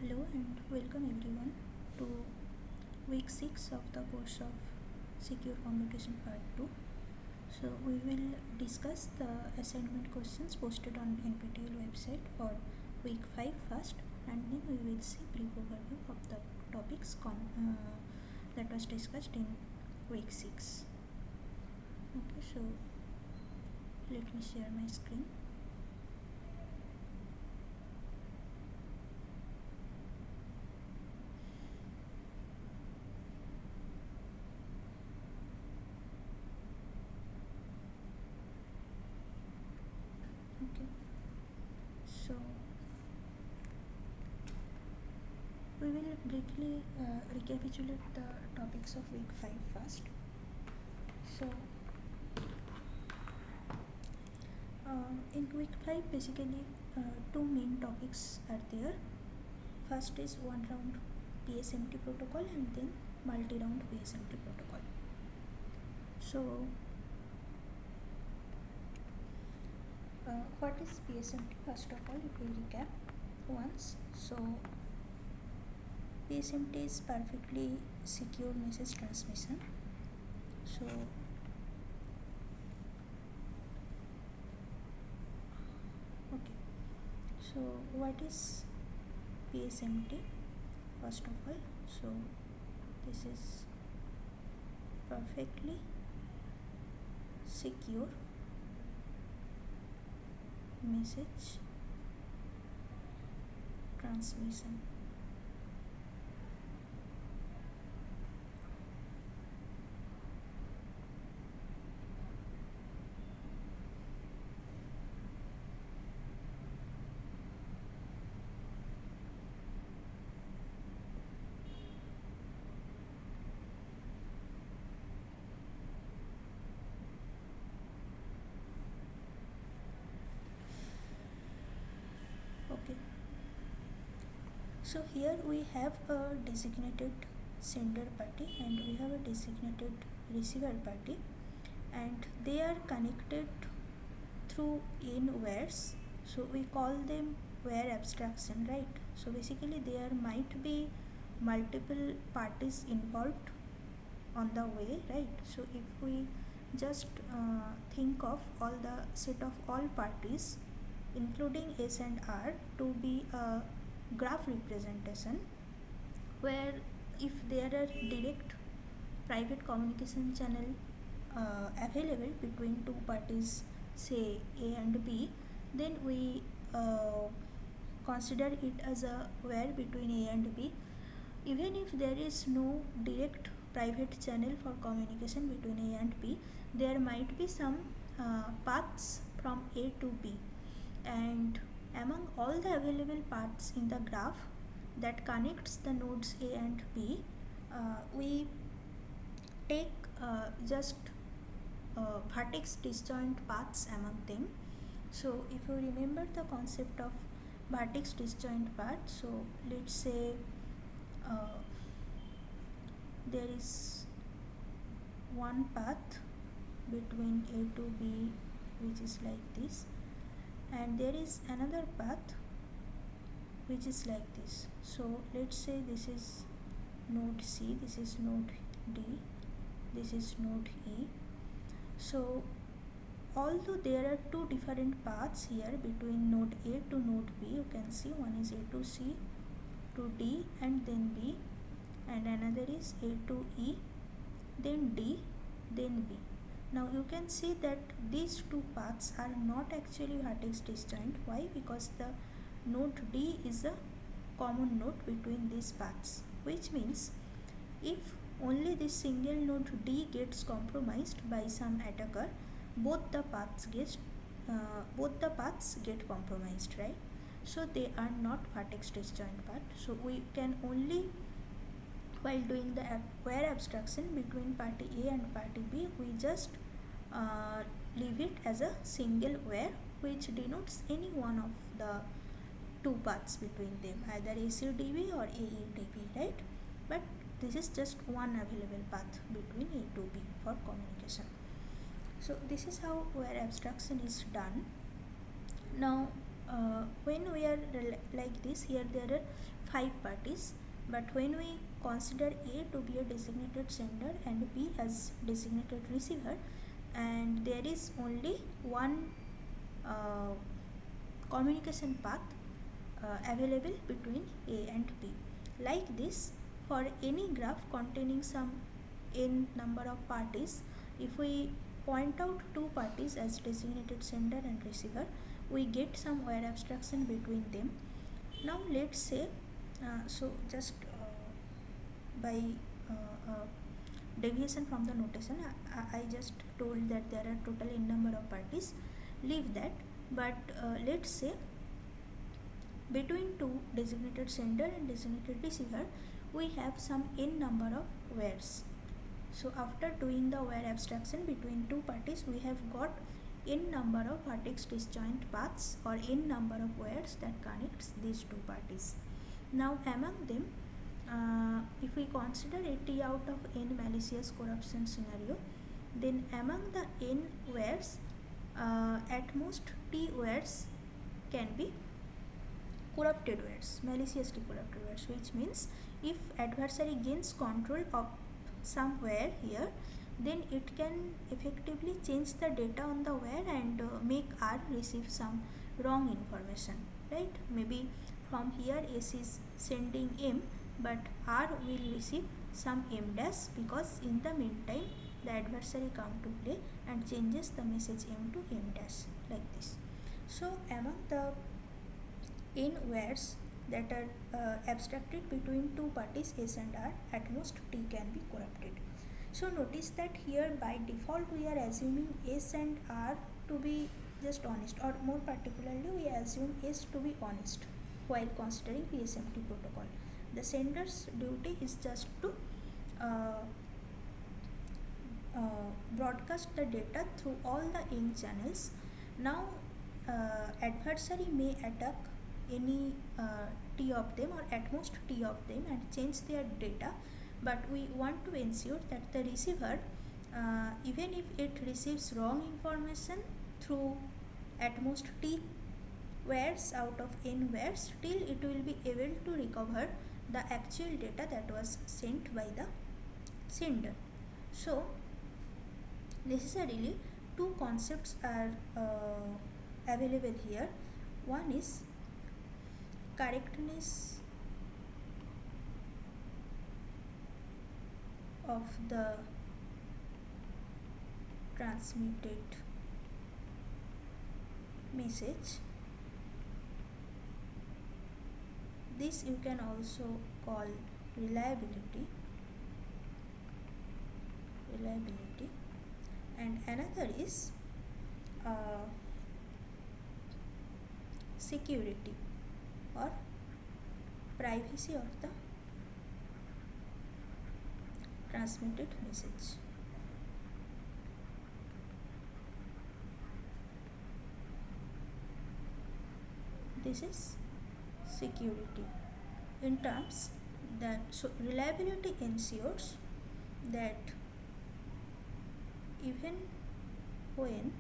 Hello and welcome everyone to week 6 of the course of Secure Communication Part 2. So we will discuss the assignment questions posted on NPTEL website for week 5 first, and then we will see brief overview of the topics that was discussed in week 6. Okay, so let me share my screen. Okay, so we will briefly recapitulate the topics of week 5 first. So in week 5 basically two main topics are there. First is one round PSMT protocol and then multi-round PSMT protocol. So what is PSMT? First of all, if we recap once, so PSMT is perfectly secure message transmission. So so what is PSMT? First of all, so this is perfectly secure message transmission. Okay, so here we have a designated sender party and we have a designated receiver party, and they are connected through n wires, so we call them wire abstraction, right? So basically there might be multiple parties involved on the way, right? So if we just think of all the set of all parties including S and R to be a graph representation, where if there are direct private communication channel available between two parties, say A and B, then we consider it as a wire between A and B. Even if there is no direct private channel for communication between A and B, there might be some paths from A to B, and among all the available paths in the graph that connects the nodes A and B, we take just vertex disjoint paths among them. So if you remember the concept of vertex disjoint path, so let's say there is one path between A to B which is like this, and there is another path which is like this. So let's say this is node C, this is node D, this is node E. So although there are two different paths here between node A to node B, you can see one is A to C to D and then B, and another is A to E, then D, then B. Now you can see that these two paths are not actually vertex disjoint. Why? Because the node D is a common node between these paths, which means if only this single node D gets compromised by some attacker, both the paths get compromised, right? So they are not vertex disjoint path. So we can only, while doing the wire abstraction between party A and party B, we just leave it as a single wire which denotes any one of the two paths between them, either ACDB or AEDB, right? But this is just one available path between A to B for communication. So this is how wire abstraction is done. Now when we are like this, here there are 5 parties, but when we consider A to be a designated sender and B as designated receiver, and there is only one uh, communication path available between A and B. Like this, for any graph containing some n number of parties, if we point out two parties as designated sender and receiver, we get some wire abstraction between them. Now let's say, so just by deviation from the notation, I just told that there are total n number of parties. Leave that, but let's say between two designated sender and designated receiver, we have some n number of wires. So after doing the wire abstraction between two parties, we have got n number of vertex disjoint paths or n number of wires that connects these two parties. Now among them, if we consider a t out of n malicious corruption scenario, then among the n wires, at most t wires can be corrupted wires, maliciously corrupted wires, which means if adversary gains control of somewhere here, then it can effectively change the data on the wire and make R receive some wrong information, right? Maybe from here S is sending M, but R will receive some M dash because in the meantime the adversary come to play and changes the message M to M dash, like this. So among the n wires that are abstracted between two parties S and R, at most T can be corrupted. So notice that here by default we are assuming S and R to be just honest, or more particularly we assume S to be honest while considering PSMT protocol. The sender's duty is just to broadcast the data through all the n channels. Now adversary may attack any t of them or at most t of them and change their data, but we want to ensure that the receiver, even if it receives wrong information through at most t wires out of n wires, still it will be able to recover the actual data that was sent by the sender. So necessarily two concepts are available here. One is correctness of the transmitted message. This you can also call reliability, and another is security or privacy of the transmitted message. This is security. In terms that, so reliability ensures that even when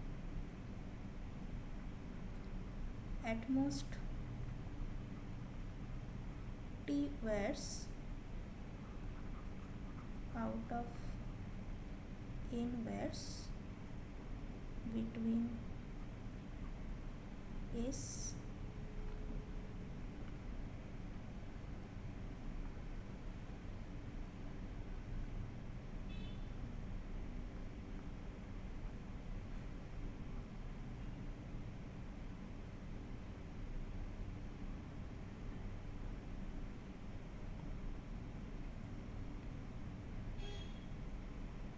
at most t wires out of n wires between S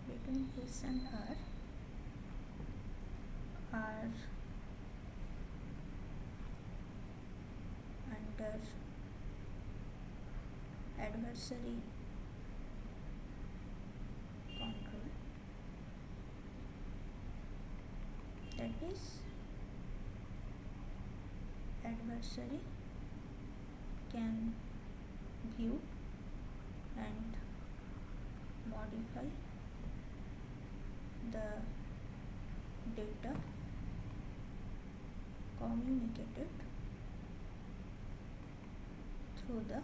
between S and R are under adversary control, that is adversary can view and modify the data communicated through the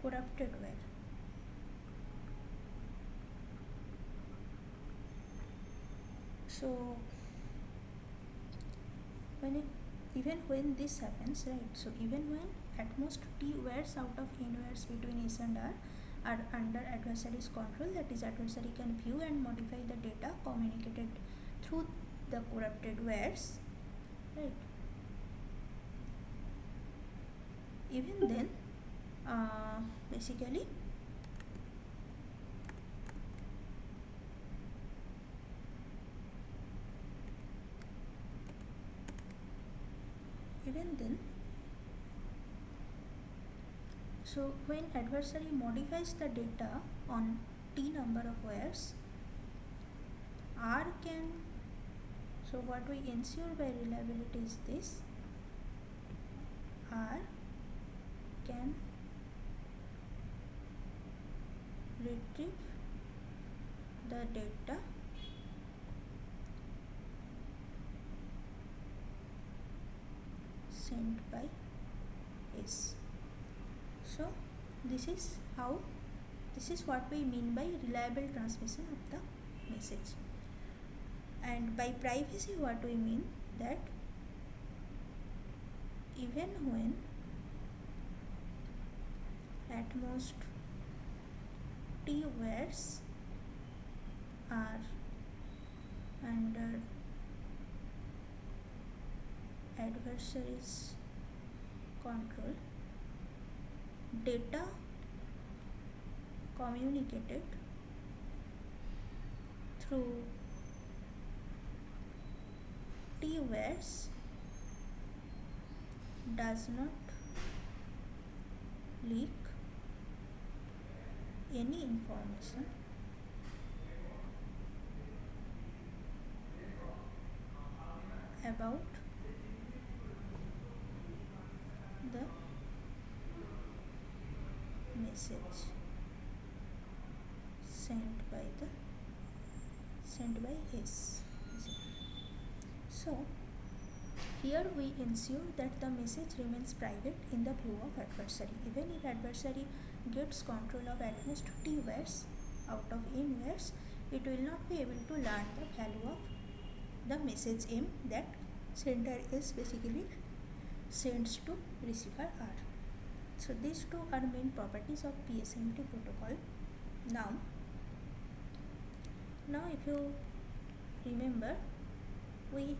corrupted where. So even when this happens, right? So even when at most t wires out of n wires between S and R are under adversary's control, that is, adversary can view and modify the data communicated through the corrupted wires, right? Even then, basically, even then, so when adversary modifies the data on t number of wires, R can, so what we ensure by reliability is this: R can retrieve the data sent by S. So this is what we mean by reliable transmission of the message. And by privacy, what we mean that even when at most t wires are under adversary's control, data communicated through t wires does not leak any information about the message sent by S. So here we ensure that the message remains private in the view of adversary. Even if adversary gets control of at most t wires out of n wires, it will not be able to learn the value of the message M that sender S basically sends to receiver R. So these two are main properties of PSMT protocol. Now if you remember, we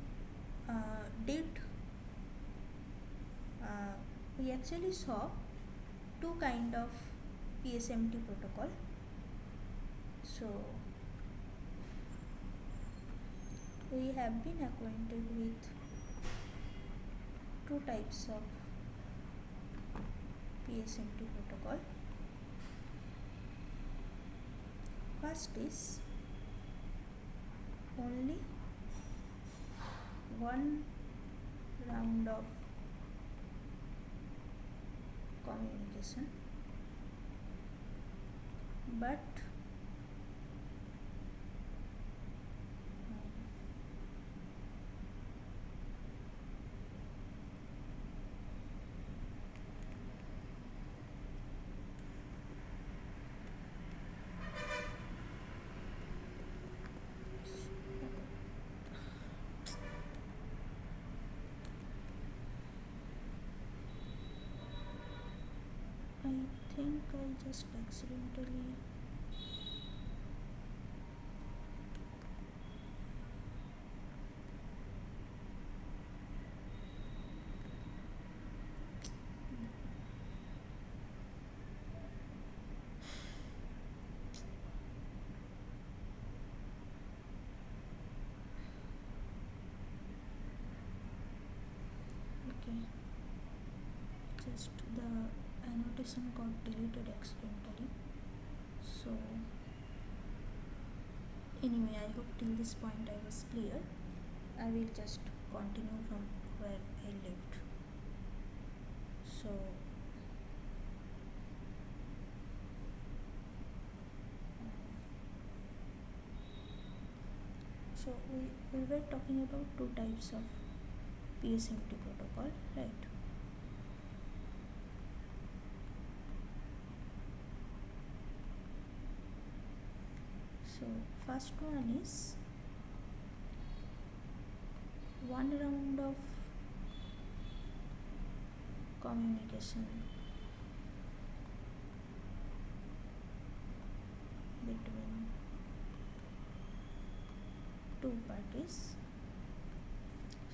we actually saw two kind of PSMT protocol. So we have been acquainted with two types of PSMT protocol. First is only one round of communication, but I think I just accidentally just the annotation got deleted accidentally. So anyway, I hope till this point I was clear. I will just continue from where I left. So we were talking about two types of PSMT protocol, right? So first one is one round of communication between two parties.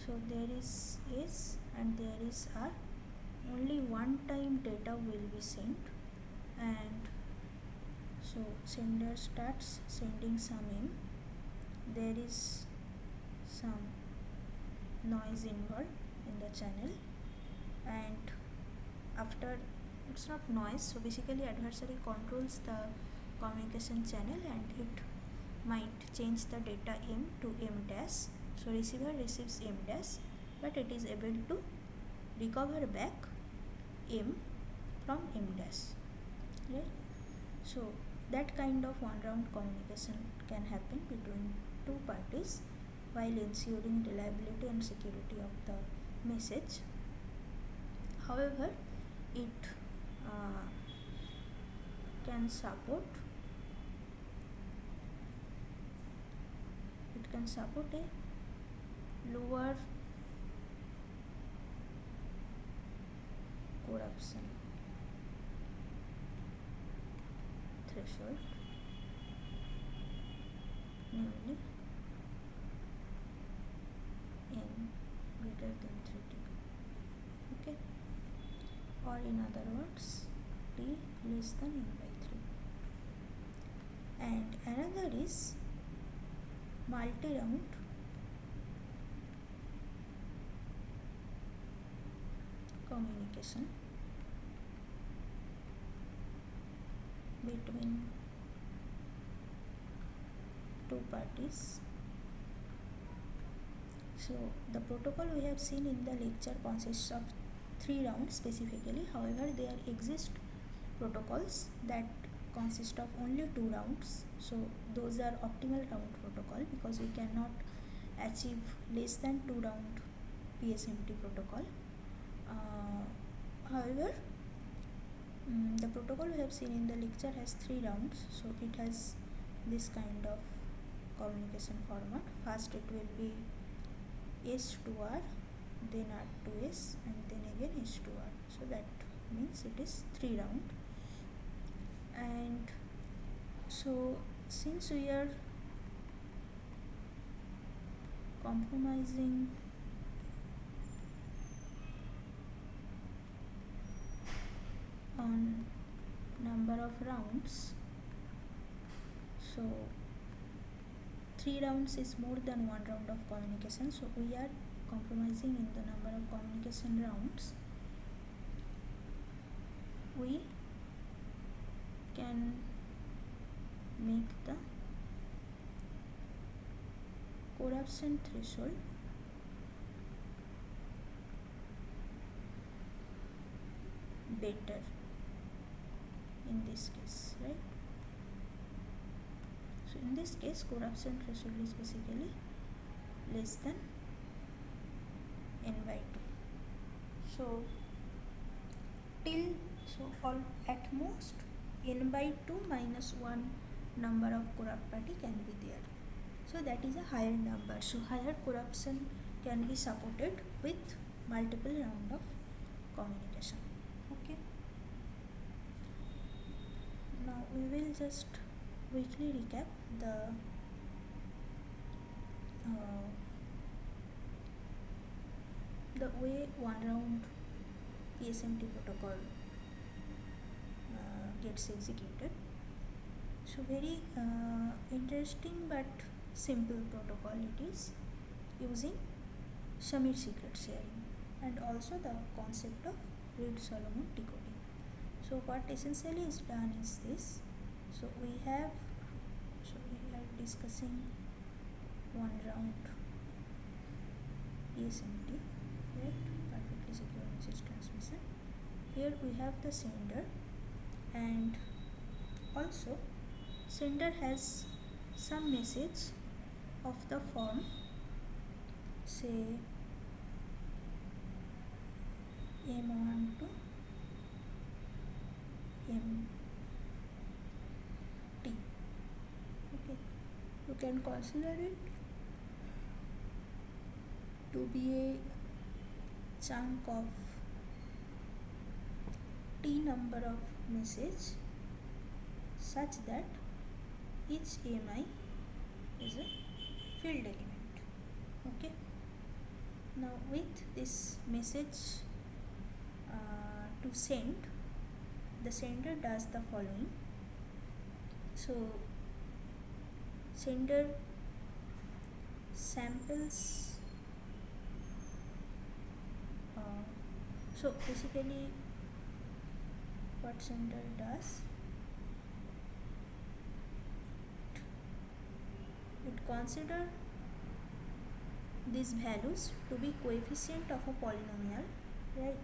So there is S and there is R. Only one time data will be sent, and so sender starts sending some M. There is some noise involved in the channel, and after, it's not noise, so basically adversary controls the communication channel and it might change the data M to M dash. So receiver receives M dash, but it is able to recover back M from M dash, right? So that kind of one round communication can happen between two parties while ensuring reliability and security of the message. However, it can support a lower corruption threshold, namely n greater than 3t. Okay, or in other words, t less than n by 3. And another is multi-round communication between two parties. So the protocol we have seen in the lecture consists of 3 rounds specifically. However, there exist protocols that consist of only 2 rounds. So those are optimal round protocol because we cannot achieve less than 2 round PSMT protocol. However, the protocol we have seen in the lecture has 3 rounds, so it has this kind of communication format. First it will be S to R, then R to S, and then again S to R. So that means it is 3 round. And so since we are compromising on number of rounds, so 3 rounds is more than 1 round of communication, so we are compromising in the number of communication rounds. We can make the corruption threshold better in this case, right? So in this case, corruption threshold is basically less than n by 2. So till, so all at most n by 2 minus 1 number of corrupt party can be there. So that is a higher number. So higher corruption can be supported with multiple round of communication. Okay. Now we will just quickly recap the way one round PSMT protocol gets executed. So very interesting but simple protocol it is, using Shamir secret sharing and also the concept of Reed-Solomon decoding. So what essentially is done is this. So we are discussing one round PSMT, right? Perfectly secure message transmission. Here we have the sender, and also sender has some message of the form, say M1 to MT. Okay. can consider it to be a chunk of t number of message such that each AMI is a field element. Okay. Now with this message to send, the sender does the following. So sender samples, so basically what sender does, it consider these values to be coefficient of a polynomial, right?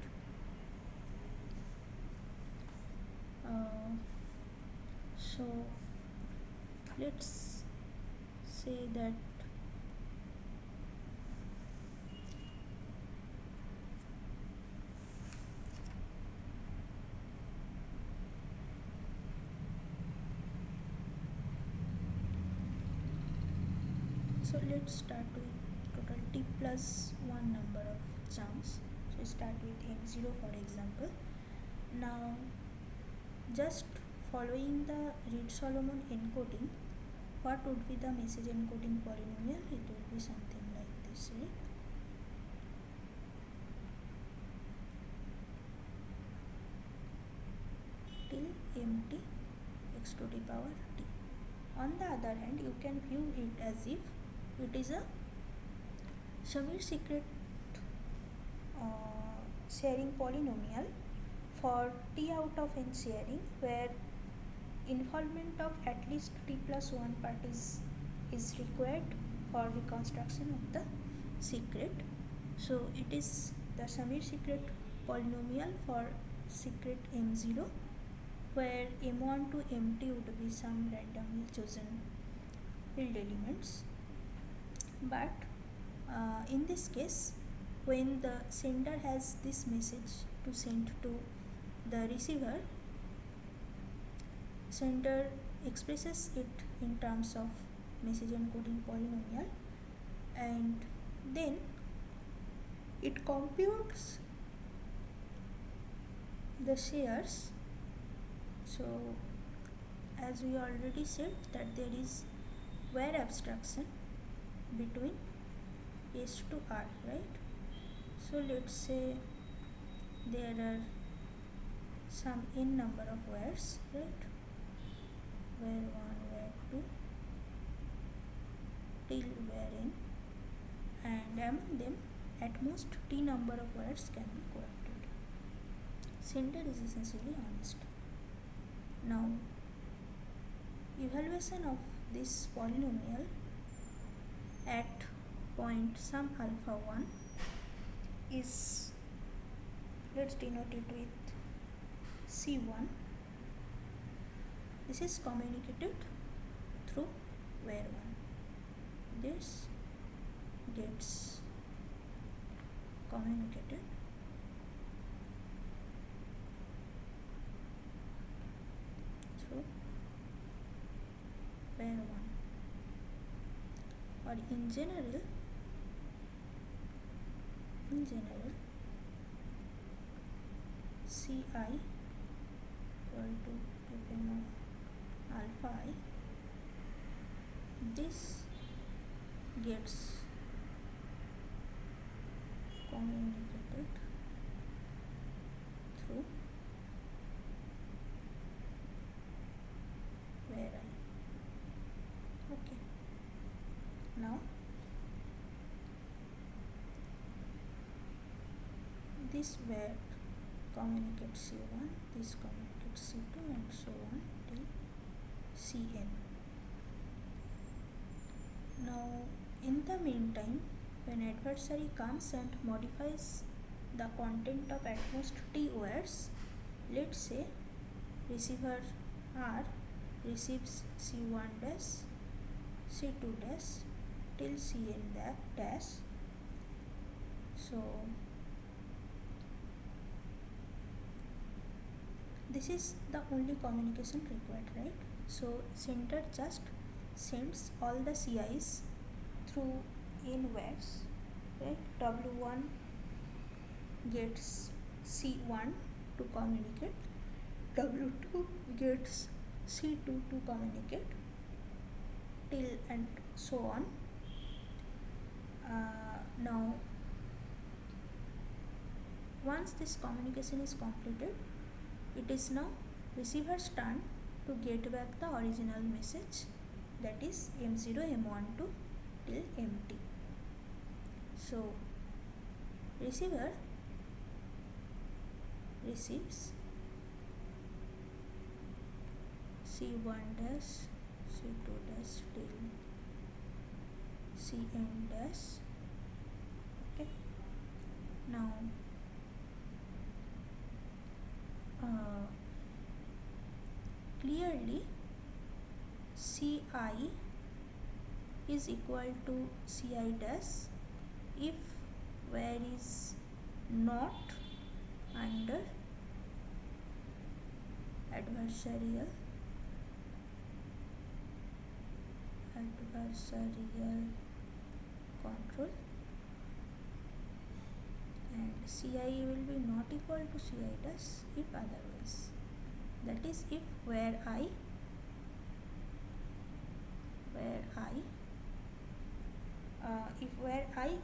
So let's say that so let's start with total t plus 1 number of chunks. So start with m0 for example. Now just following the Reed-Solomon encoding, what would be the message encoding polynomial? It will be something like this, right? Till mt x to the power t. On the other hand, you can view it as if it is a Samir-Secret sharing polynomial for t out of n sharing, where involvement of at least t plus 1 parties is required for reconstruction of the secret. So it is the Samir-Secret polynomial for secret m0, where m1 to mt would be some randomly chosen field elements. But in this case, when the sender has this message to send to the receiver, sender expresses it in terms of message encoding polynomial, and then it computes the shares. So as we already said that there is where abstraction between S to R, right? So let's say there are some n number of wires, right? Where 1, where 2 till where n, and among them at most t number of wires can be corrupted. Sender is essentially honest. Now evaluation of this polynomial at point some alpha 1 is, let's denote it with C1. This is communicated through where 1. This gets communicated through where 1. Or in general Ci equal to fm of alpha I, this gets communicated through where I. Okay. Now this where communicates C1, this communicates C2, and so on till Cn. Now in the meantime, when adversary comes and modifies the content of at most t wires, let's say receiver R receives C1 dash, C2 dash till Cn dash. So this is the only communication required, right? So sender just sends all the CIs through n wires, right? W1 gets C1 to communicate, W2 gets C2 to communicate, till and so on. Now once this communication is completed, it is now receiver's turn to get back the original message, that is M0, M12 till MT. So receiver receives C1 dash, C2 dash till Cn dash. Okay. Now clearly Ci is equal to Ci dash if where is not under adversarial control, and Ci will be not equal to Ci dash if otherwise, that is if where I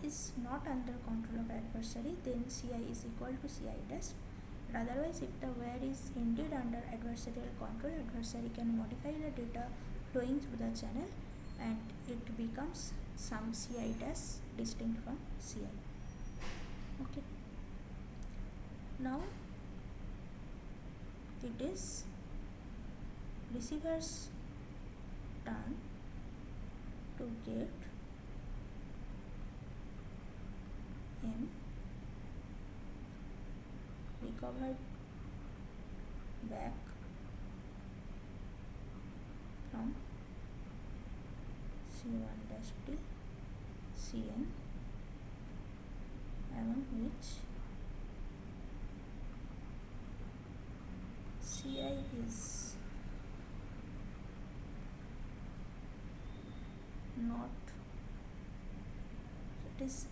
is not under control of adversary, then Ci is equal to Ci dash. But otherwise, if the where is indeed under adversarial control, adversary can modify the data flowing through the channel and it becomes some Ci dash distinct from Ci. Okay. Now it is receiver's turn to get M recovered back from C1 dash till Cn, among which Ci is not, it is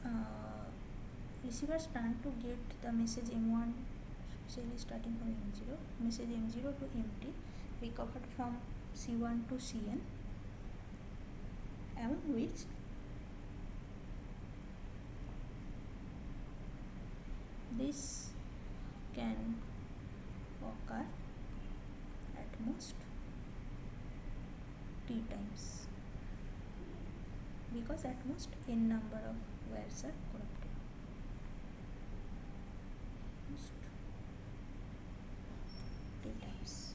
receiver's turn to get the message M1, especially starting from M0, message M0 to MT recovered from C1 to Cn, among which this can occur at most t times, because at most n number of wires are corrupted. Most t times.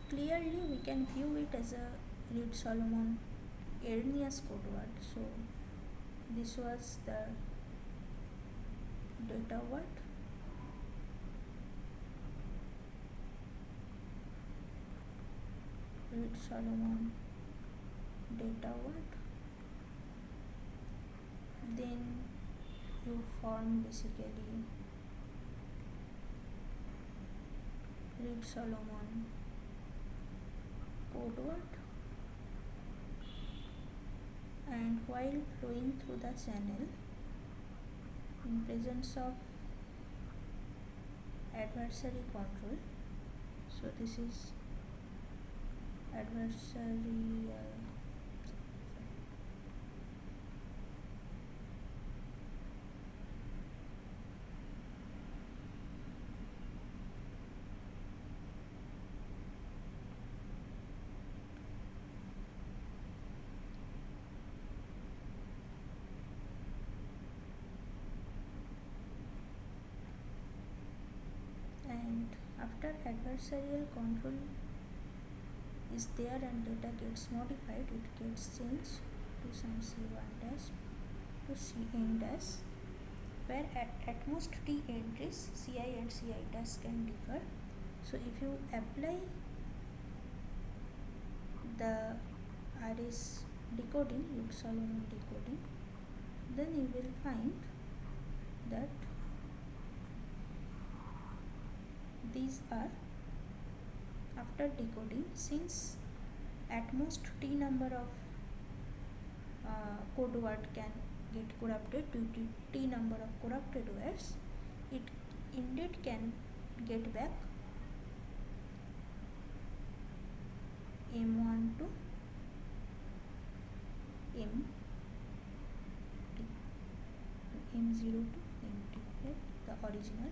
Clearly we can view it as a Reed-Solomon erroneous code word. So this was the data word, Reed-Solomon data word. Then you form basically Reed-Solomon code word, and while flowing through the channel in presence of adversary control, so this is adversarial and after adversarial control is there and data gets modified, it gets changed to some C1 dash to Cn dash, where at most t entries Ci and Ci dash can differ. So if you apply the RS decoding, Reed-Solomon decoding, then you will find that these are, after decoding, since at most t number of code word can get corrupted due to t number of corrupted words, it indeed can get back M1 to M M0 to MT, right? The original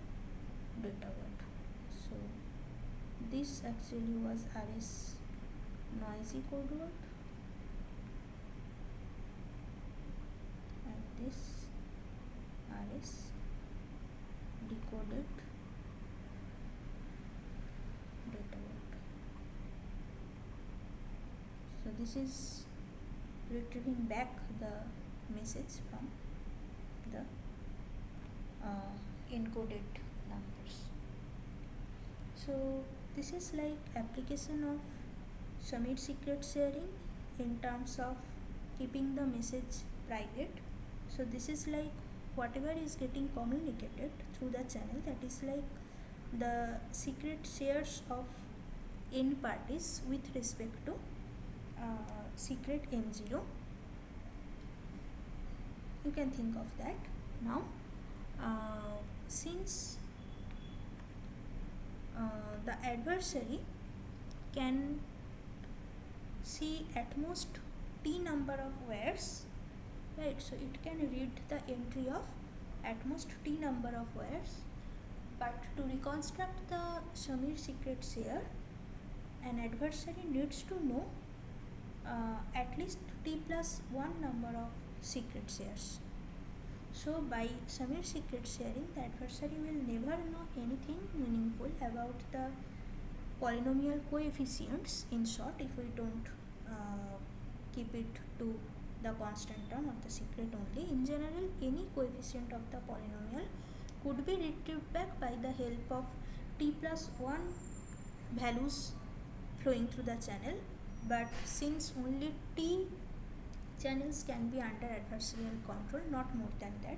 data word. So this actually was RS noisy code word, and this RS decoded data word. So this is retrieving back the message from the encoded numbers. So this is like application of Samir secret sharing in terms of keeping the message private. So this is like whatever is getting communicated through the channel, that is like the secret shares of n parties with respect to secret M0. You can think of that. Now since the adversary can see at most t number of words, right? So it can read the entry of at most t number of words, but to reconstruct the Samir secret share, an adversary needs to know at least t plus 1 number of secret shares. So by Samir secret sharing, the adversary will never know anything meaningful about the polynomial coefficients. In short, if we don't keep it to the constant term of the secret only, in general any coefficient of the polynomial could be retrieved back by the help of t plus 1 values flowing through the channel. But since only t channels can be under adversarial control, not more than that,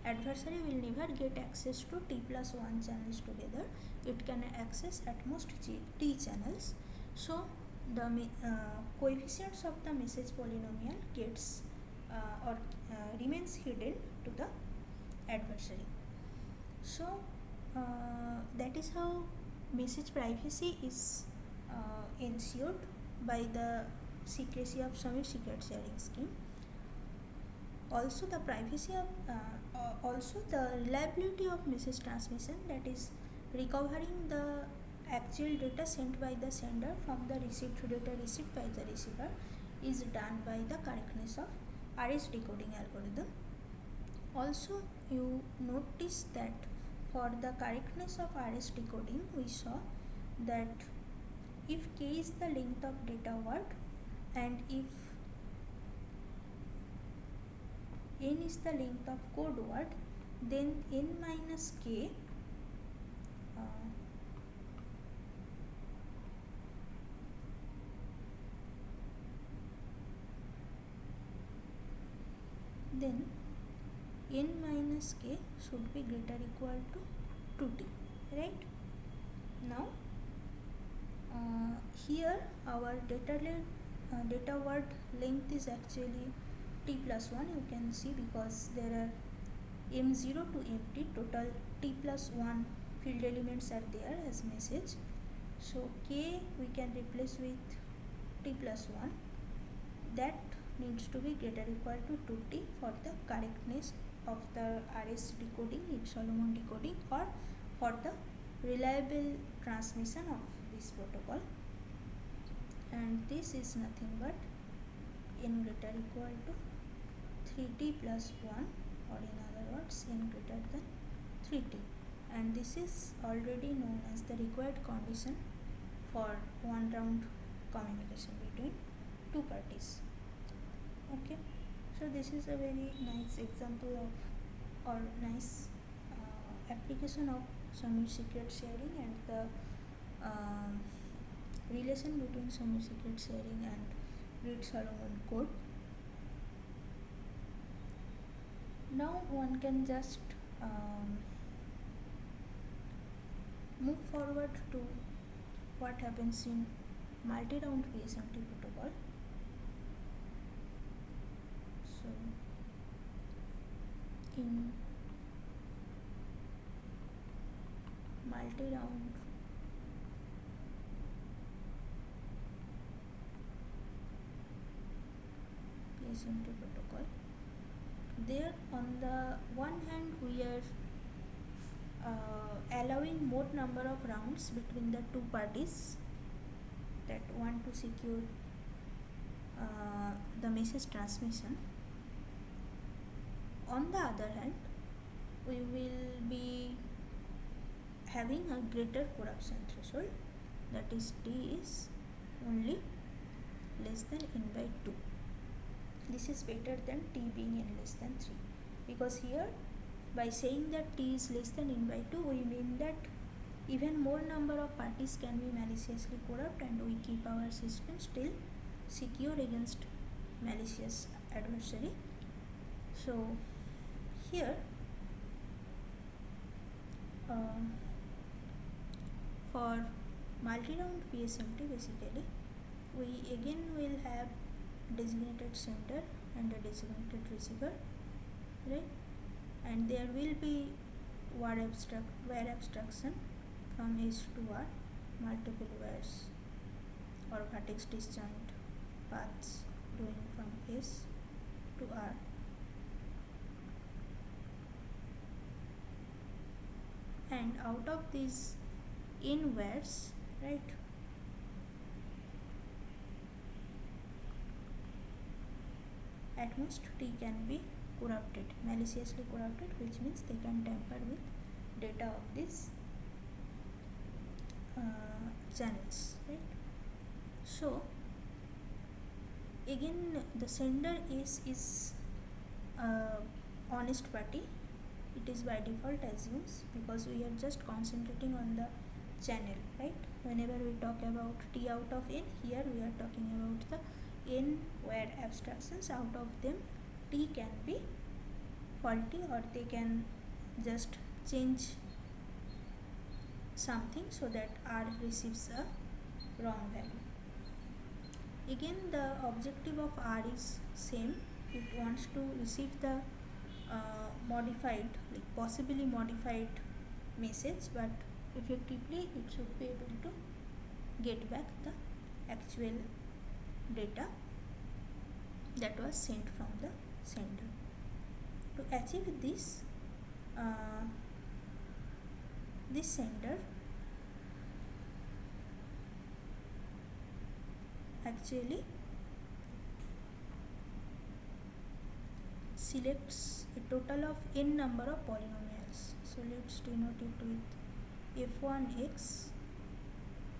adversary will never get access to t plus 1 channels together. It can access at most t channels. So the coefficients of the message polynomial gets remains hidden to the adversary. So that is how message privacy is ensured by the secrecy of Samir secret sharing scheme. Also the privacy of also the reliability of message transmission, that is recovering the actual data sent by the sender from the received data received by the receiver, is done by the correctness of RS decoding algorithm. Also you notice that for the correctness of RS decoding, we saw that if k is the length of data word and if n is the length of code word, then n minus k then n minus k should be greater equal to 2t, right? Now here our data word length is actually t plus 1, you can see, because there are m0 to mt, total t plus 1 field elements are there as message. So k we can replace with t plus 1, that needs to be greater equal to 2t for the correctness of the RS decoding, Solomon decoding, or for the reliable transmission of this protocol. And this is nothing but n greater equal to 3t plus 1, or in other words n greater than 3t, and this is already known as the required condition for one round communication between two parties. Okay, so this is a very nice example of, or nice application of Samir secret sharing and the relation between Samir secret sharing and Reed-Solomon code. Now one can just move forward to what happens in multi-round PSMT protocol. So in multi-round PSMT protocol, there on the one hand we are allowing more number of rounds between the two parties that want to secure the message transmission. On the other hand, we will be having a greater corruption threshold, that is T is only less than n by 2. This is better than T being n less than 3, because here by saying that T is less than n by 2, we mean that even more number of parties can be maliciously corrupt and we keep our system still secure against malicious adversary. So here for multi-round PSMT, basically we again will have designated sender and a designated receiver, right? And there will be wire abstraction from S to R, multiple wires or vertex disjoint paths going from S to R. And out of these n wires, right, at most T can be corrupted, maliciously corrupted, which means they can tamper with data of these channels, right? So again the sender is honest party. It is by default assumes, because we are just concentrating on the channel, right? Whenever we talk about T out of n, here we are talking about the n wire abstractions. Out of them T can be faulty or they can just change something so that R receives a wrong value. Again the objective of R is same. It wants to receive the modified, like possibly modified message, but effectively it should be able to get back the actual data that was sent from the sender. To achieve this, this sender actually selects a total of n number of polynomials. So let's denote it with f1x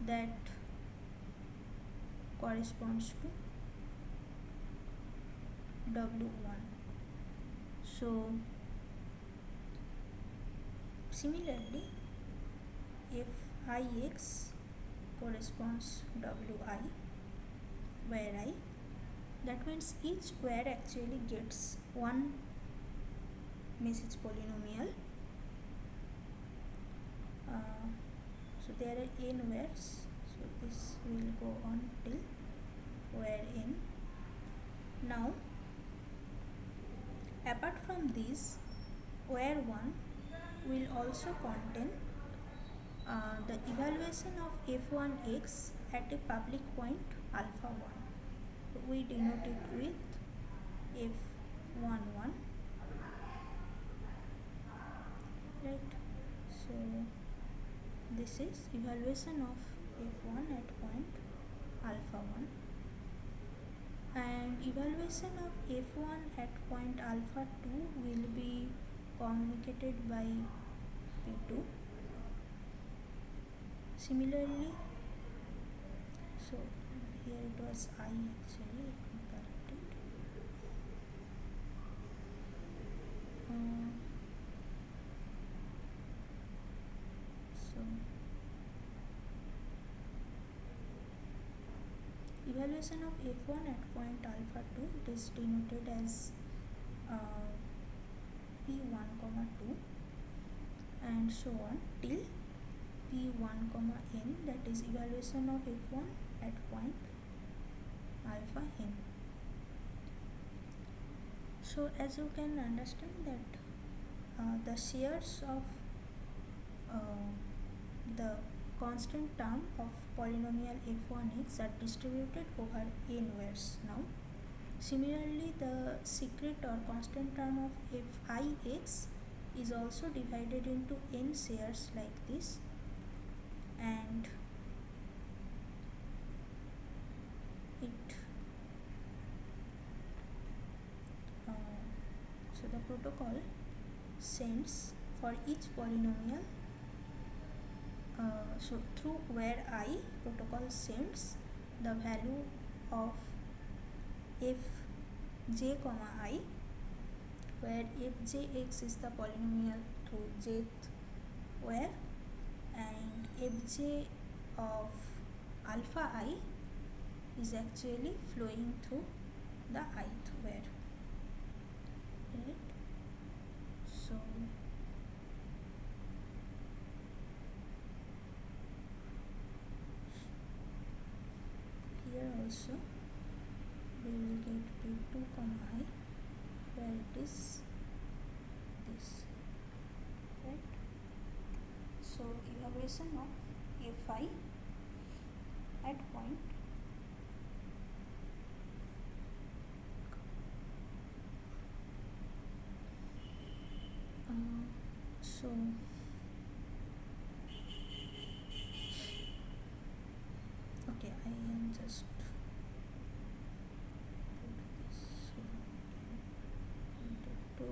that corresponds to w1. So similarly, if ix corresponds wi, where I, that means each square actually gets one message polynomial. So there are n wheres, so this will go on till where n. Now apart from these, where 1 will also contain the evaluation of f1x at a public point alpha 1. So we denote it with f11, right? So this is evaluation of f1 at point alpha 1, and evaluation of f1 at point alpha 2 will be communicated by p2. Similarly, so here it was I actually, let me correct it. So evaluation of f1 at point alpha 2, it is denoted as p1 comma 2 and so on till p1 comma n, that is evaluation of f1 at point alpha n. So as you can understand that the shares of the constant term of polynomial f1x are distributed over n wares now. Similarly, the secret or constant term of fix is also divided into n shares like this, and it so the protocol sends for each polynomial, so through where I, protocol sends the value of fj comma I, where fjx is the polynomial through jth where, and fj of alpha I is actually flowing through the ith where, right? So here also we will get p2 comma I, where it is this, right? So evaluation of fi at point so okay, I am just put this so to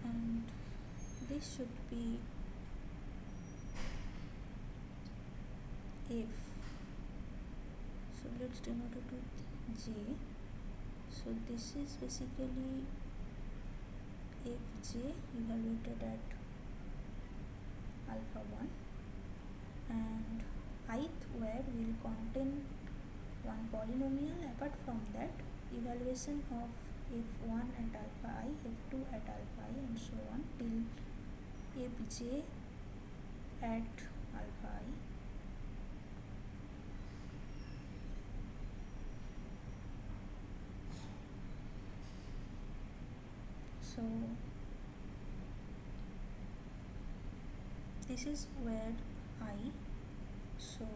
and this should be f, so let's denote it with j. So this is basically fj evaluated at alpha 1, and ith where will contain one polynomial. Apart from that, evaluation of f1 at alpha I, f2 at alpha I, and so on till fj at alpha I. So this is where I, so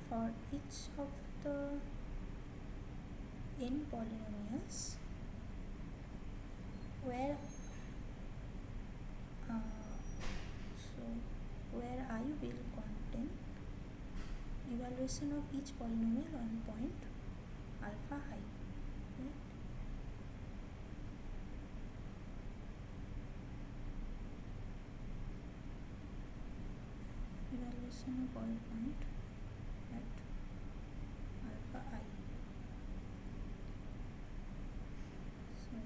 for each of the n polynomials where so where I will contain evaluation of each polynomial on point alpha I, right? Evaluation of all point at alpha I. So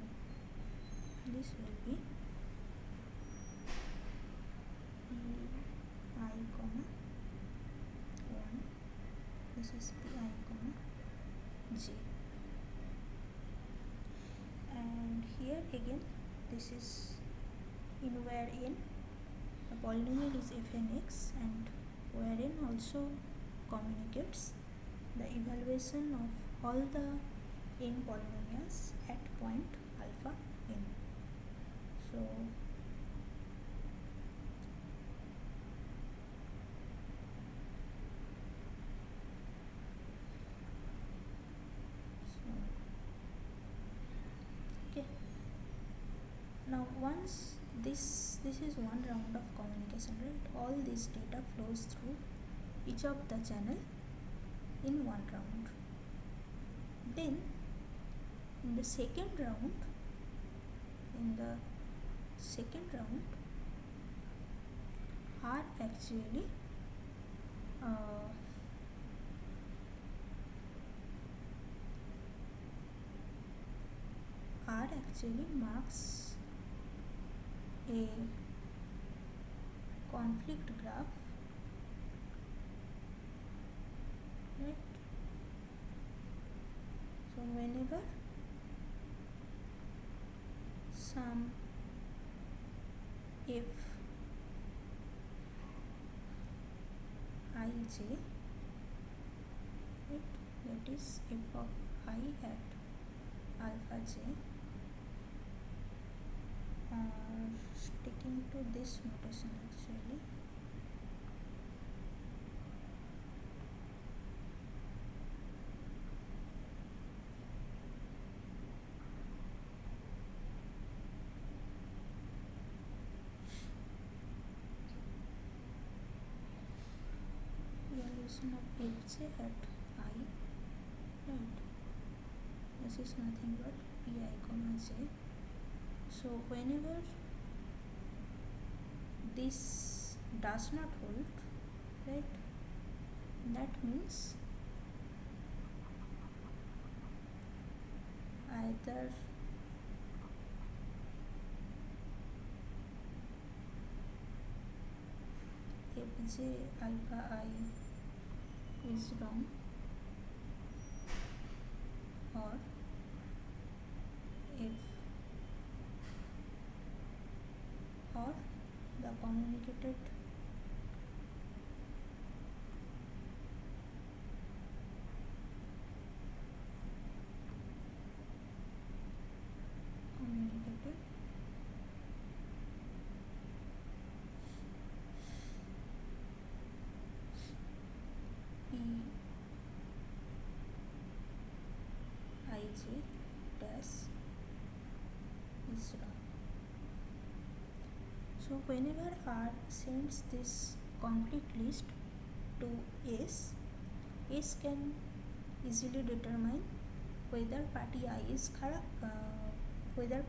this will be pi comma 1, this is pi comma j, and here again this is in where n the polynomial is fnx, and where n also communicates the evaluation of all the n polynomials at point alpha n. So okay, now once this is one round of communication, right? All this data flows through each of the channel in one round. Then in the second round are actually marks a conflict graph whenever some f ij, right, that is f of I at alpha j, sticking to this notation actually. Evaluation of fj at I, right, this is nothing but pi comma j. So whenever this does not hold, right, that means either fj alpha I is wrong, or if or the communicated p ij dash is wrong. So whenever R sends this complete list to S, S can easily determine whether party I is corrupt, whether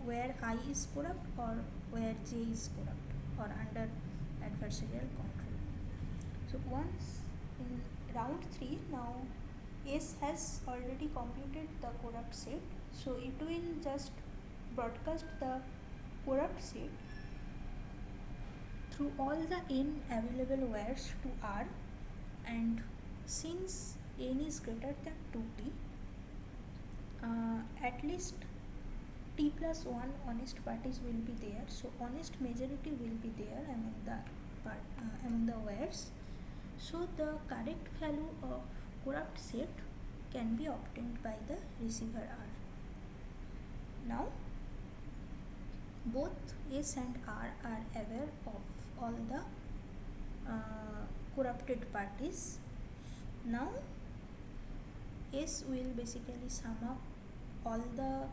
where I is corrupt or where J is corrupt or under adversarial control. So once in round 3, now S has already computed the corrupt set, so it will just broadcast the corrupt set through all the n available wires to R, and since n is greater than 2t, at least t plus 1 honest parties will be there, so honest majority will be there among the wires, so the correct value of corrupt set can be obtained by the receiver R. Now both S and R are aware of all the corrupted parties. Now S will basically sum up all the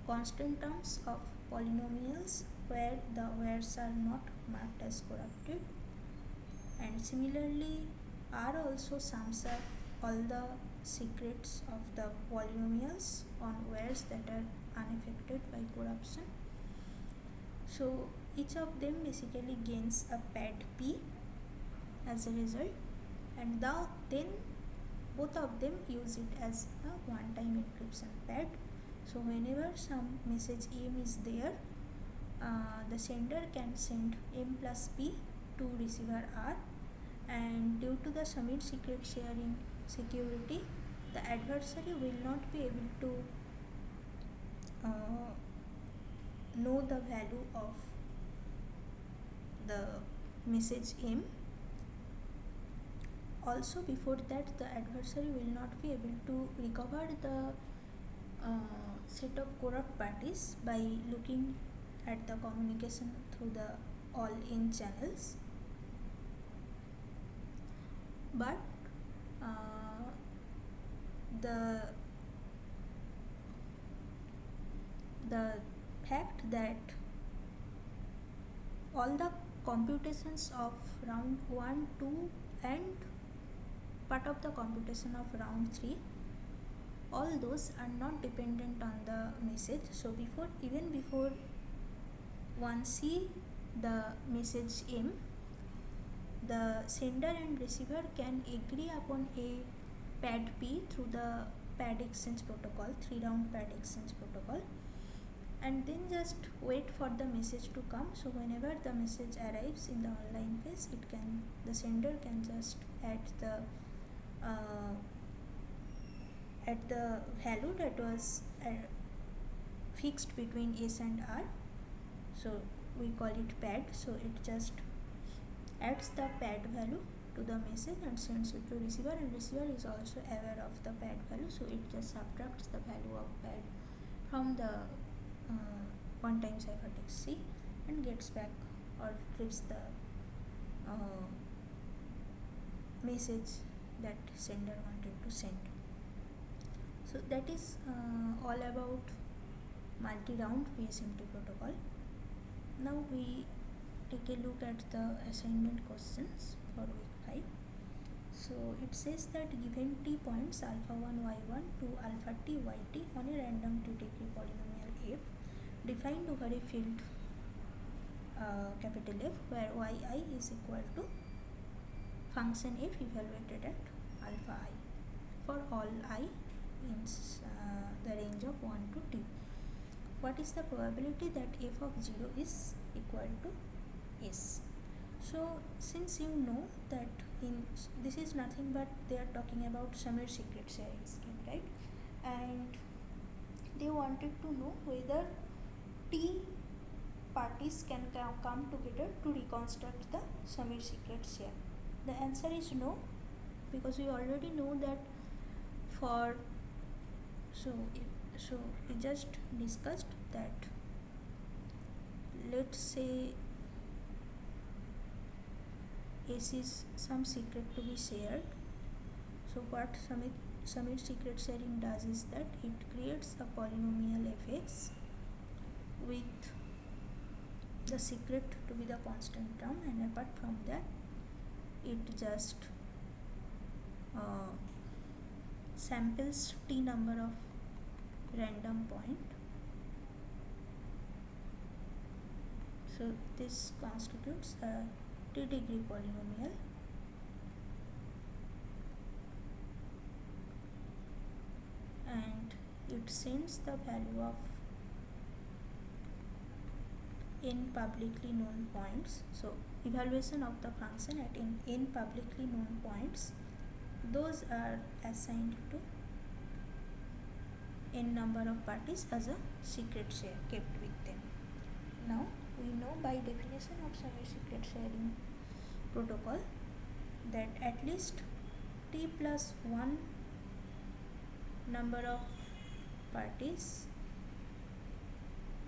constant terms of polynomials where the wires are not marked as corrupted, and similarly R also sums up all the secrets of the polynomials on wires that are unaffected by corruption. So each of them basically gains a pad P as a result, and then both of them use it as a one-time encryption pad. So whenever some message M is there, the sender can send M plus P to receiver R, and due to the submit secret sharing security, the adversary will not be able to know the value of the message M. Also before that, the adversary will not be able to recover the set of corrupt parties by looking at the communication through the all n channels, but the fact that all the computations of round 1, 2 and part of the computation of round 3, all those are not dependent on the message. So even before one see the message M, the sender and receiver can agree upon a pad P through the pad exchange protocol, 3-round pad exchange protocol, and then just wait for the message to come. So whenever the message arrives in the online phase, the sender can just add the at the value that was fixed between S and R. So we call it pad. So it just adds the pad value to the message and sends it to receiver, and receiver is also aware of the pad value, so it just subtracts the value of pad from the one-time ciphertext C and gets back or retrieves the message that sender wanted to send. So that is all about multi-round PSMT protocol. Now we take a look at the assignment questions for week 5. So it says that given t points alpha 1 y1 to alpha t yt on a random 2-degree polynomial f defined over a field capital F where yi is equal to function f evaluated at alpha I for all I in the range of 1 to t. What is the probability that f of 0 is equal to S? So since you know that this is nothing but they are talking about Samir secret sharing scheme, right? And they wanted to know whether T parties can come together to reconstruct the Samir secret share. The answer is no, because we already know that for so we just discussed that let's say S is some secret to be shared. So what Samir secret sharing does is that it creates a polynomial fx with the secret to be the constant term, and apart from that it just samples t number of random point. So this constitutes a t-degree polynomial and it sends the value of n publicly known points. So evaluation of the function at n publicly known points, those are assigned to n number of parties as a secret share kept with them. Now we know by definition of Samir secret sharing protocol that at least t plus 1 number of parties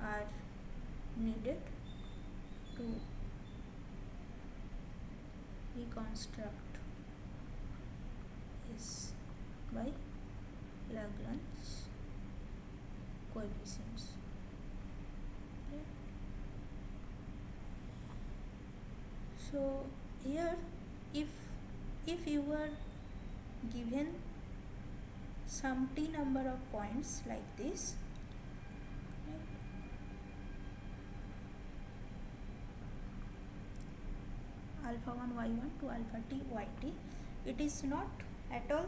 are needed to reconstruct S by Lagrange coefficients. Okay. So here if you were given some t number of points like this, alpha 1 y1 to alpha t yt, it is not at all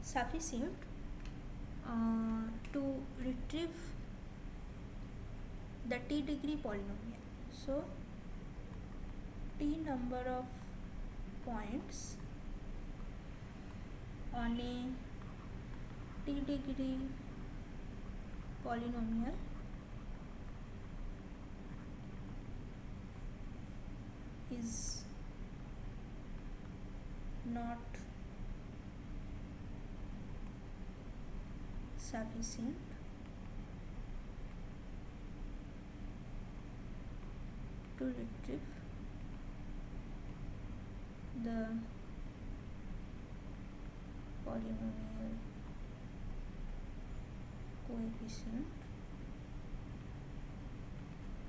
sufficient to retrieve the t-degree polynomial. So t number of points on a t-degree polynomial is not sufficient to retrieve the polynomial coefficient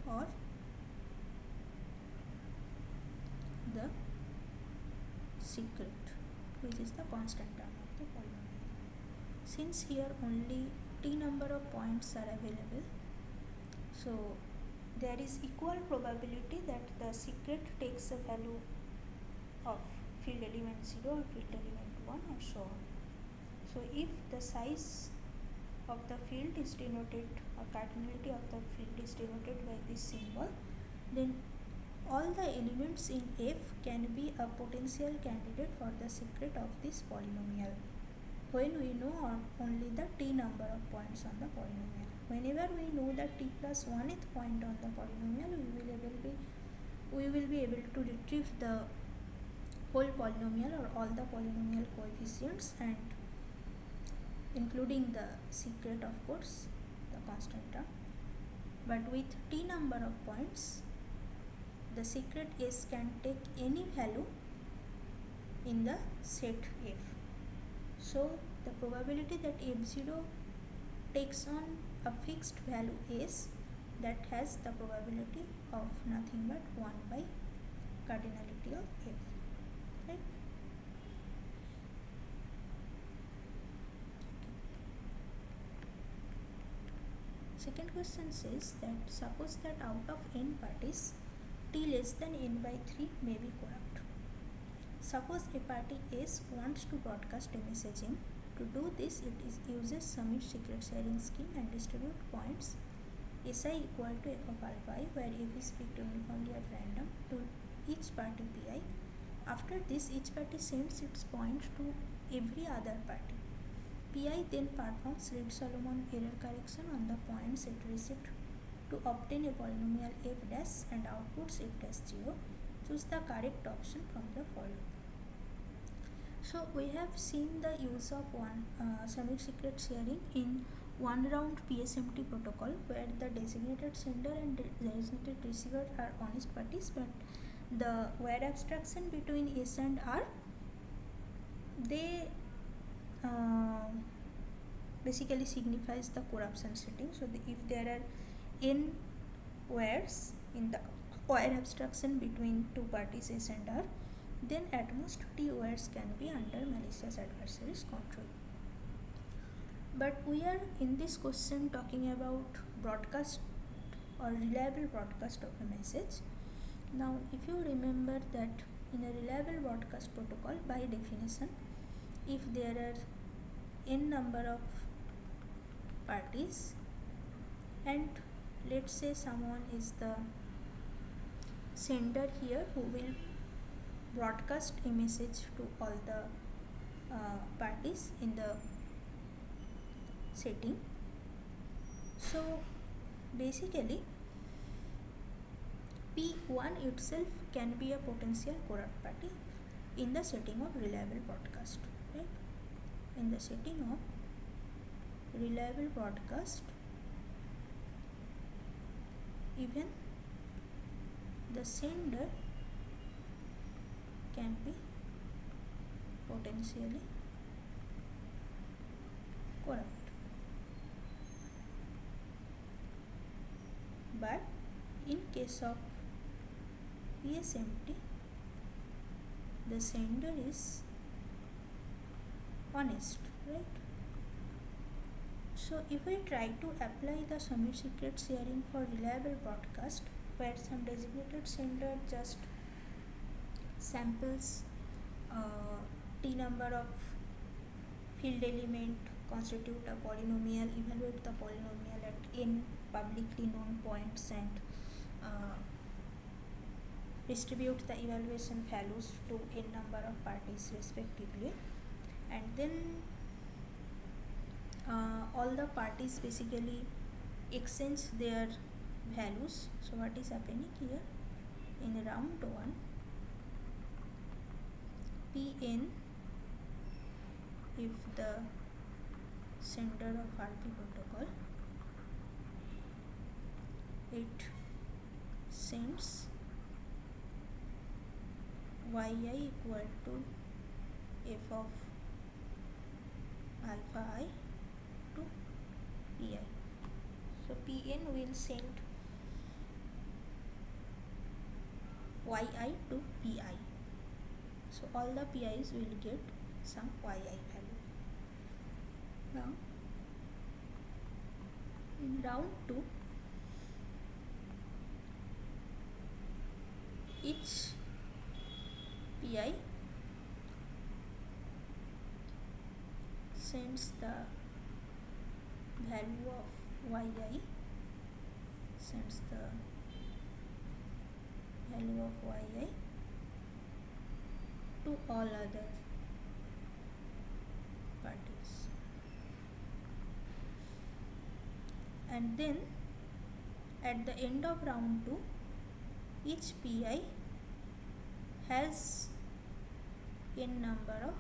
or the secret, which is the constant term of the polynomial. Since here only t number of points are available, so there is equal probability that the secret takes a value of field element 0 or field element 1 or so on. So if the size of the field is denoted, or cardinality of the field is denoted by this symbol, then all the elements in F can be a potential candidate for the secret of this polynomial. when we know only the t number of points on the polynomial. Whenever we know the t plus 1th point on the polynomial, we will be able to retrieve the whole polynomial or all the polynomial coefficients, and including the secret, of course, the constant term. But with t number of points, the secret s can take any value in the set f. So the probability that f0 takes on a fixed value s, that has the probability of nothing but 1 by cardinality of f. Right? Second question says that suppose that out of n parties, t less than n by 3 may be corrupt. Suppose a party S wants to broadcast a message M. To do this, it uses submit secret sharing scheme and distribute points Si equal to f of alpha I, where f is picked uniformly at random, to each party Pi. After this, each party sends its points to every other party. Pi then performs Reed-Solomon error correction on the points it received to obtain a polynomial f dash and outputs f dash 0. Choose the correct option from the following. So we have seen the use of submit secret sharing in one round PSMT protocol, where the designated sender and designated receiver are honest parties, but the wire abstraction between S and R, they basically signifies the corruption setting. So if there are n wires in the wire abstraction between two parties S and R, then at most t wires can be under malicious adversaries control. But we are in this question talking about broadcast or reliable broadcast of a message. Now if you remember that in a reliable broadcast protocol, by definition, if there are n number of parties, and let's say someone is the sender here who will broadcast a message to all the parties in the setting. So basically P1 itself can be a potential corrupt party in the setting of reliable broadcast, right? In the setting of reliable broadcast, even the sender can be potentially corrupt. But in case of PSMT, the sender is honest, right? So if we try to apply the submit secret sharing for reliable broadcast, where some designated sender just samples t number of field element constitute a polynomial, evaluate the polynomial at n publicly known points, and distribute the evaluation values to n number of parties respectively, and then all the parties basically exchange their values. So what is happening here? In round 1, Pn, if the sender of RP protocol, it sends yi equal to f of alpha I to Pi. So Pn will send yi to Pi. So all the Pi's will get some yi value. Now in round 2, each Pi sends the value of yi, sends the value of yi to all other parties. and then at the end of round 2 each pi has n number of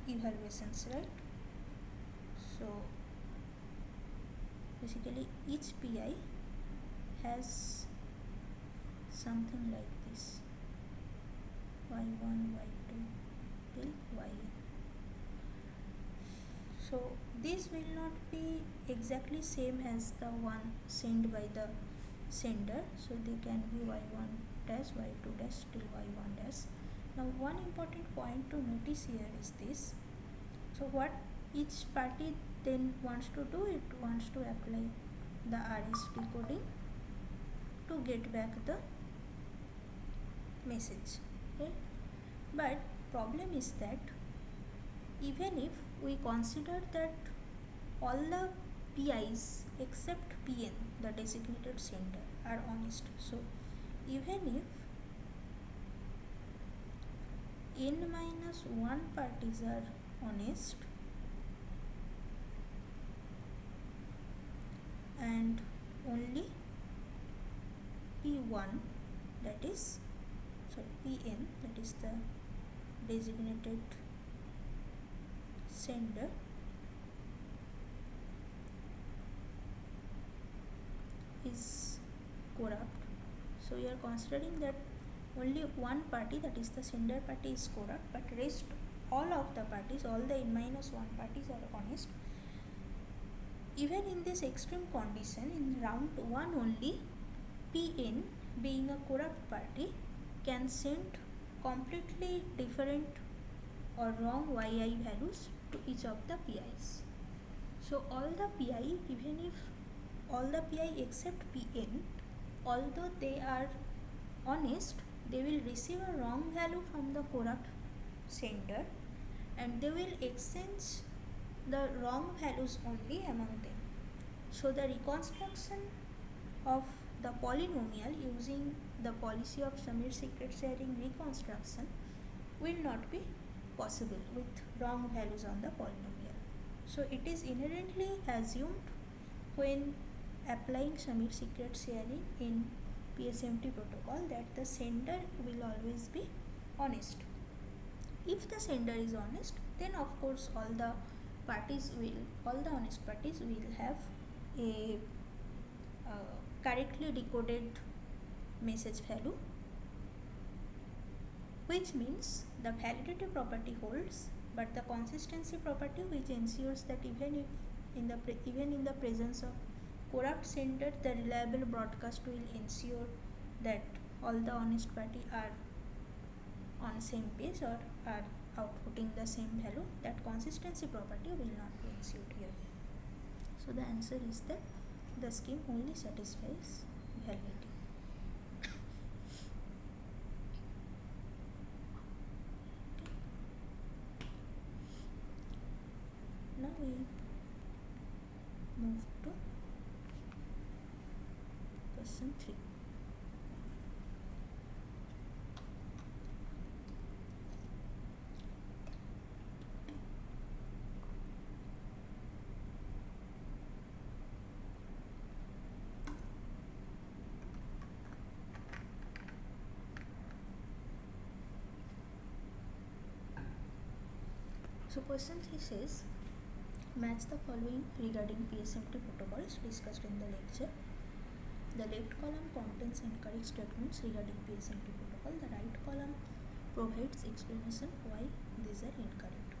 evaluations, right? So basically each pi has something like this: y1, y2 till yn. So this will not be exactly same as the one sent by the sender, so they can be y1 dash, y2 dash till y1 dash. Now one important point to notice here is this: so what each party then wants to do, it wants to apply the RS decoding to get back the message, right? But problem is that even if we consider that all the PIs except PN, the designated sender, are honest, so even if n minus 1 parties are honest and only P1, that is PN, that is the designated sender, is corrupt. So we are considering that only one party, that is the sender party, is corrupt, but rest all of the parties, all the n minus 1 parties are honest. Even in this extreme condition, in round 1 only, Pn, being a corrupt party, can send completely different or wrong yi values to each of the PIs. So all the PI, even if all the PI except Pn, although they are honest, they will receive a wrong value from the corrupt sender and they will exchange the wrong values only among them. So the reconstruction of the polynomial using the policy of Samir secret sharing reconstruction will not be possible with wrong values on the polynomial. So it is inherently assumed when applying Samir secret sharing in PSMT protocol that the sender will always be honest. If the sender is honest, then of course all the honest parties will have a correctly decoded message value, which means the validity property holds, but the consistency property, which ensures that even in the presence of corrupt sender, the reliable broadcast will ensure that all the honest party are on same page or are outputting the same value, that consistency property will not be ensured here. So the answer is that the scheme only satisfies validity. Now we move to question 3. So question 3 says, match the following regarding PSMT protocols discussed in the lecture. The left column contains incorrect statements regarding PSMT protocol. The right column provides explanation why these are incorrect.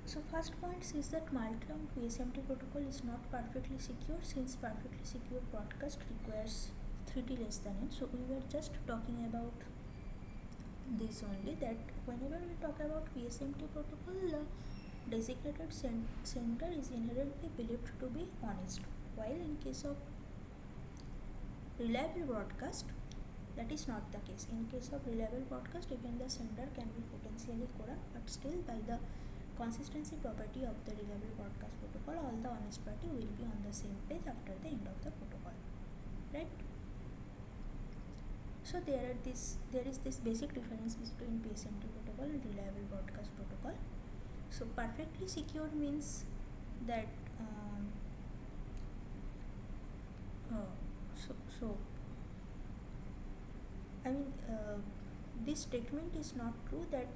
So first point says that multi-round PSMT protocol is not perfectly secure, since perfectly secure broadcast requires 3t less than n. So we were just talking about this only, that whenever we talk about PSMT protocol, the designated sender is inherently believed to be honest, while in case of reliable broadcast, that is not the case. In case of reliable broadcast, even the sender can be potentially corrupt, but still by the consistency property of the reliable broadcast protocol, all the honest party will be on the same page after the end of the protocol, right? So there is this basic difference between PSMT protocol and reliable broadcast protocol. So perfectly secure means that uh, so I mean this statement is not true that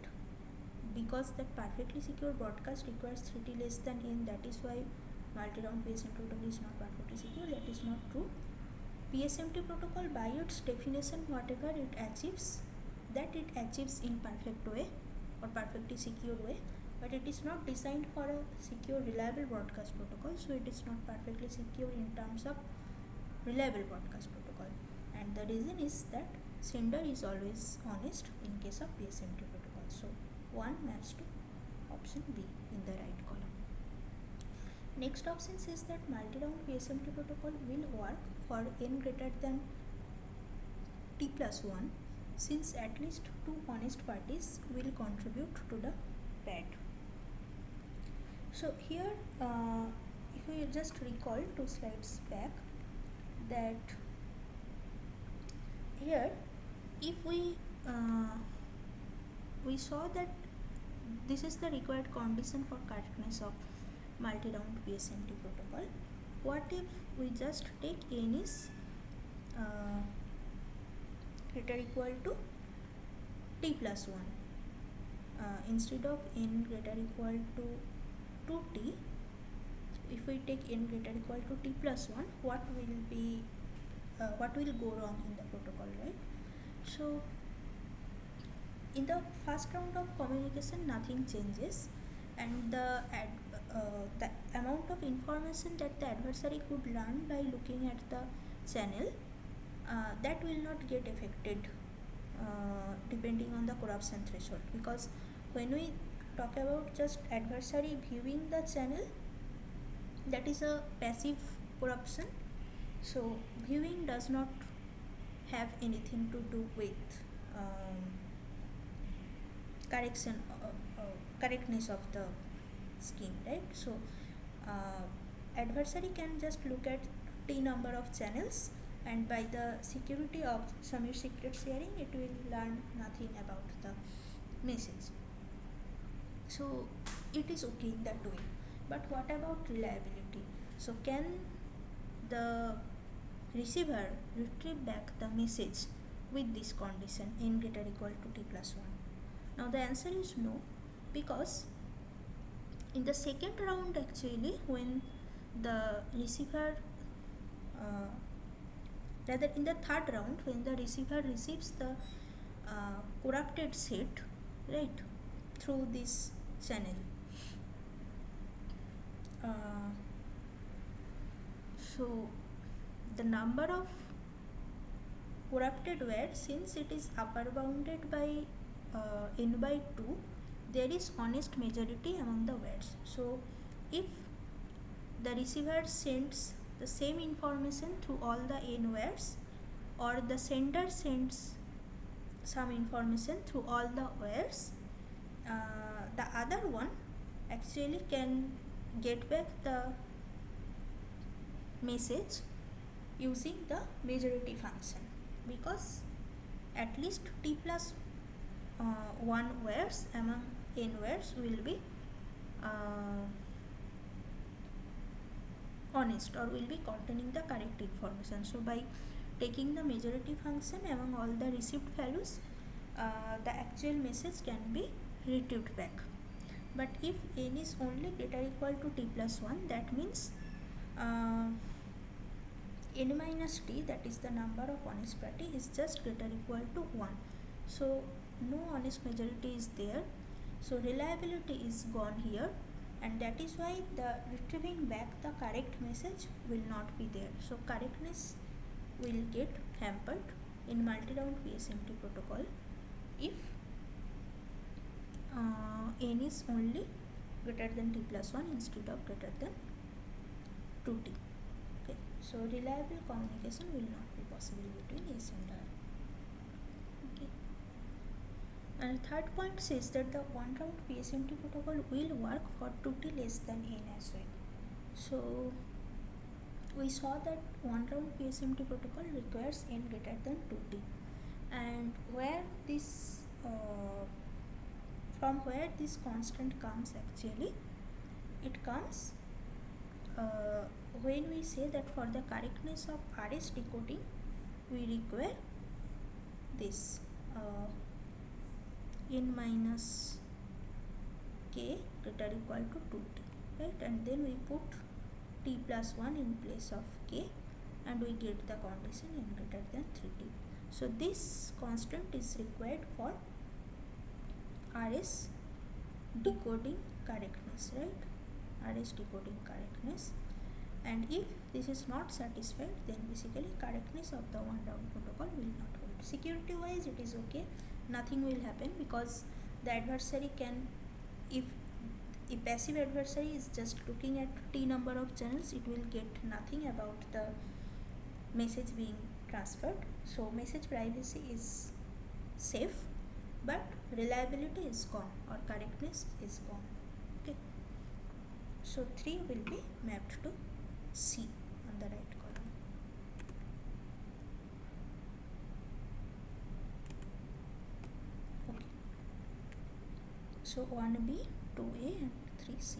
because that perfectly secure broadcast requires 3T less than n, that is why multi-round PSMT protocol is not perfectly secure. That is not true. PSMT protocol, by its definition, whatever it achieves, that it achieves in perfect way or perfectly secure way, but it is not designed for a secure reliable broadcast protocol, so it is not perfectly secure in terms of reliable broadcast protocol. And the reason is that sender is always honest in case of PSMT protocol. So 1 maps to option B in the right column. Next option says that multi-round PSMT protocol will work for n greater than t plus 1 since at least 2 honest parties will contribute to the pad. So here if we just recall 2 slides back, that here if we saw that this is the required condition for correctness of multi-round PSMT protocol. What if we just take n is greater equal to t plus 1 instead of n greater equal to 2t, if we take n greater equal to t plus 1, what will go wrong in the protocol, right? So in the first round of communication nothing changes, and the amount of information that the adversary could learn by looking at the channel that will not get affected depending on the corruption threshold, because when we talk about just adversary viewing the channel, that is a passive corruption. So viewing does not have anything to do with correctness of the scheme, right? So adversary can just look at t number of channels, and by the security of Samir secret sharing, it will learn nothing about the message. So it is okay in that way. But what about reliability? So can the receiver retrieve back the message with this condition n greater equal to t plus 1? Now the answer is no, because in the second round actually, when the receiver rather in the third round, when the receiver receives the corrupted set, right, through this channel, so the number of corrupted words, since it is upper bounded by n by 2, there is honest majority among the words. So if the receiver sends the same information through all the n words, or the sender sends some information through all the words, the other one actually can get back the message using the majority function, because at least t plus 1 words among n words will be honest or will be containing the correct information. So by taking the majority function among all the received values, the actual message can be retrieved back. But if n is only greater equal to t plus 1, that means n minus t, that is the number of honest party, is just greater equal to 1. So no honest majority is there, so reliability is gone here, and that is why the retrieving back the correct message will not be there. So correctness will get hampered in multi-round PSMT protocol if n is only greater than t plus 1 instead of greater than 2t. Okay, so reliable communication will not be possible between S and R. Okay. And third point says that the one round PSMT protocol will work for 2t less than n as well. So we saw that one round PSMT protocol requires n greater than 2t, and where this from where this constant comes actually, it comes uh, when we say that for the correctness of RS decoding we require this n minus k greater equal to 2t, right? And then we put t plus 1 in place of k and we get the condition n greater than 3t. So this constant is required for RS decoding correctness, right? RS decoding correctness. And if this is not satisfied, then basically correctness of the one round protocol will not hold. Security wise it is okay, nothing will happen, because the adversary can, if a passive adversary is just looking at t number of channels, it will get nothing about the message being transferred. So message privacy is safe, but reliability is gone or correctness is gone. Okay, so 3 will be mapped to C on the right column. Okay, so 1B, 2A and 3C.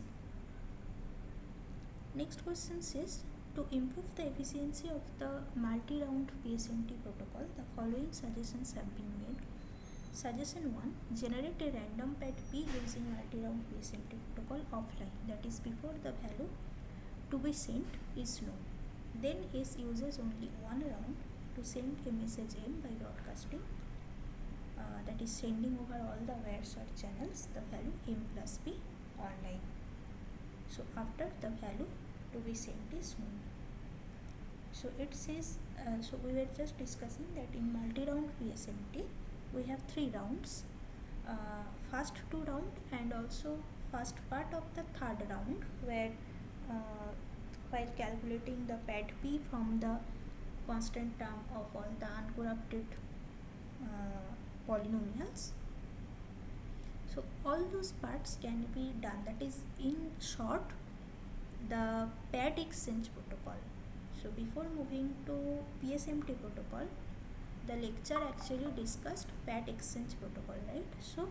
Next question says, to improve the efficiency of the multi-round PSMT protocol, the following suggestions have been made. Suggestion 1, generate a random pad P using multi-round PSMT protocol offline, that is before the value to be sent is known. Then S uses only one round to send a message M by broadcasting, that is sending over all the wires or channels the value M plus P online. So after the value to be sent is known. So it says, so we were just discussing that in multi-round PSMT we have 3 rounds, first 2 round and also first part of the third round, where while calculating the pad P from the constant term of all the uncorrupted polynomials. So all those parts can be done, that is in short the pad exchange protocol. So before moving to PSMT protocol, the lecture actually discussed pad exchange protocol, right? So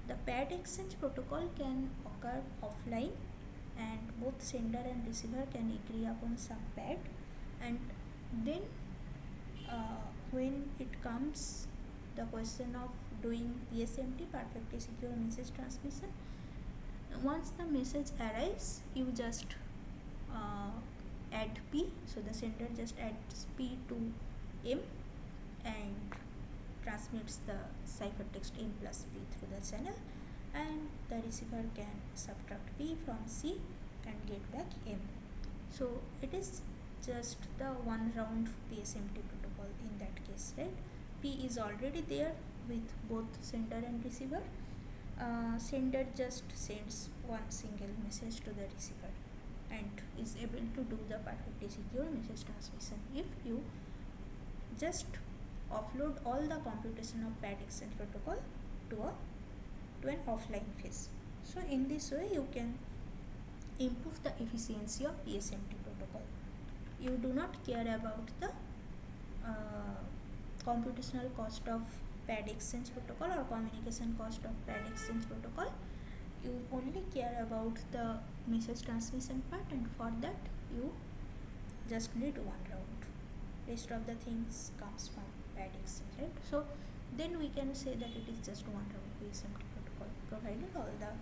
the pad exchange protocol can occur offline and both sender and receiver can agree upon some pad, and then when it comes the question of doing PSMT, perfectly secure message transmission, once the message arrives you just add P, so the sender just adds P to M and transmits the ciphertext M plus P through the channel, and the receiver can subtract P from C and get back M. So it is just the one round PSMT protocol in that case, right? P is already there with both sender and receiver. Sender just sends one single message to the receiver and is able to do the perfectly secure message transmission if you just offload all the computation of pad exchange protocol to an offline phase. So in this way you can improve the efficiency of PSMT protocol. You do not care about the computational cost of pad exchange protocol or communication cost of pad exchange protocol. You only care about the message transmission part, and for that you just need one round. Rest of the things comes from pad exchange, right? So then we can say that it is just one round PSMT protocol, provided all the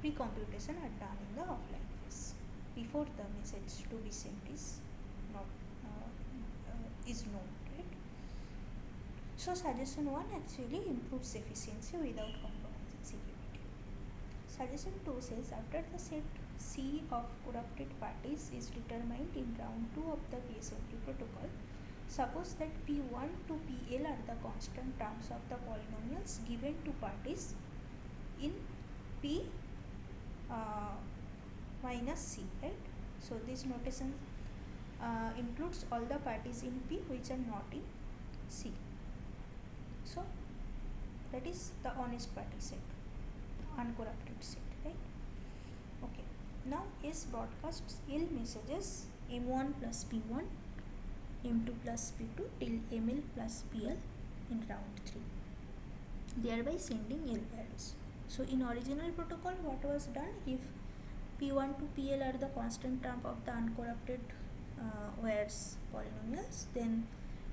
pre-computation are done in the offline phase before the message to be sent is not is known, right? So suggestion 1 actually improves efficiency without compromising security. Suggestion 2 says, after the set C of corrupted parties is determined in round 2 of the PSMT protocol, suppose that P1 to PL are the constant terms of the polynomials given to parties in P minus C, right? So this notation includes all the parties in P which are not in C. So that is the honest party set, uncorrupted set, right? Okay, now S broadcasts L messages M1 plus P1 m2 plus p2 till ml plus pl in round 3, thereby sending L values. So in original protocol, what was done, if P1 to PL are the constant term of the uncorrupted Ware's polynomials, then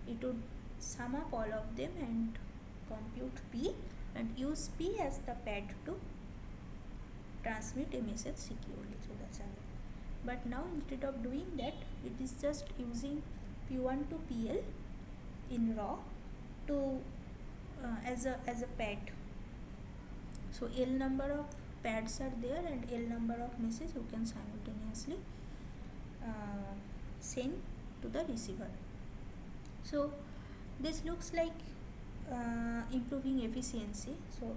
it would sum up all of them and compute P and use P as the pad to transmit a message securely through the channel. But now instead of doing that, it is just using P1 to PL in raw to as a pad. So L number of pads are there and L number of messages you can simultaneously send to the receiver. So this looks like improving efficiency. So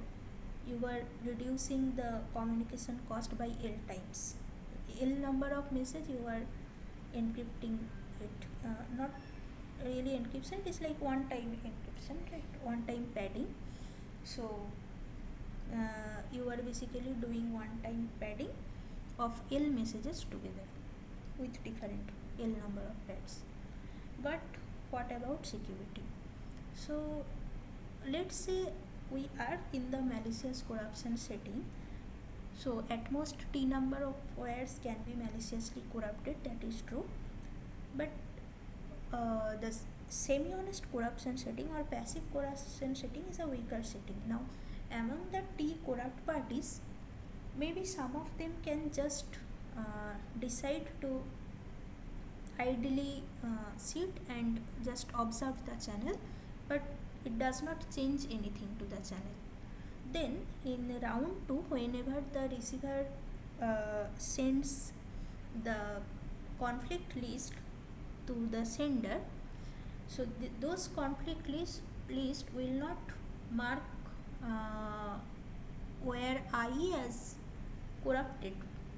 you are reducing the communication cost by L times. L number of message you are encrypting it, not really encryption, it is like one time encryption, right, one time padding. So you are basically doing one time padding of L messages together with different L number of pads. But what about security? So let's say we are in the malicious corruption setting. So at most T number of wires can be maliciously corrupted, that is true. But the semi-honest corruption setting or passive corruption setting is a weaker setting. Now among the T corrupt parties, maybe some of them can just decide to idly sit and just observe the channel, but it does not change anything to the channel. Then in round 2, whenever the receiver sends the conflict list to the sender, so those conflict list will not mark where I as corrupted,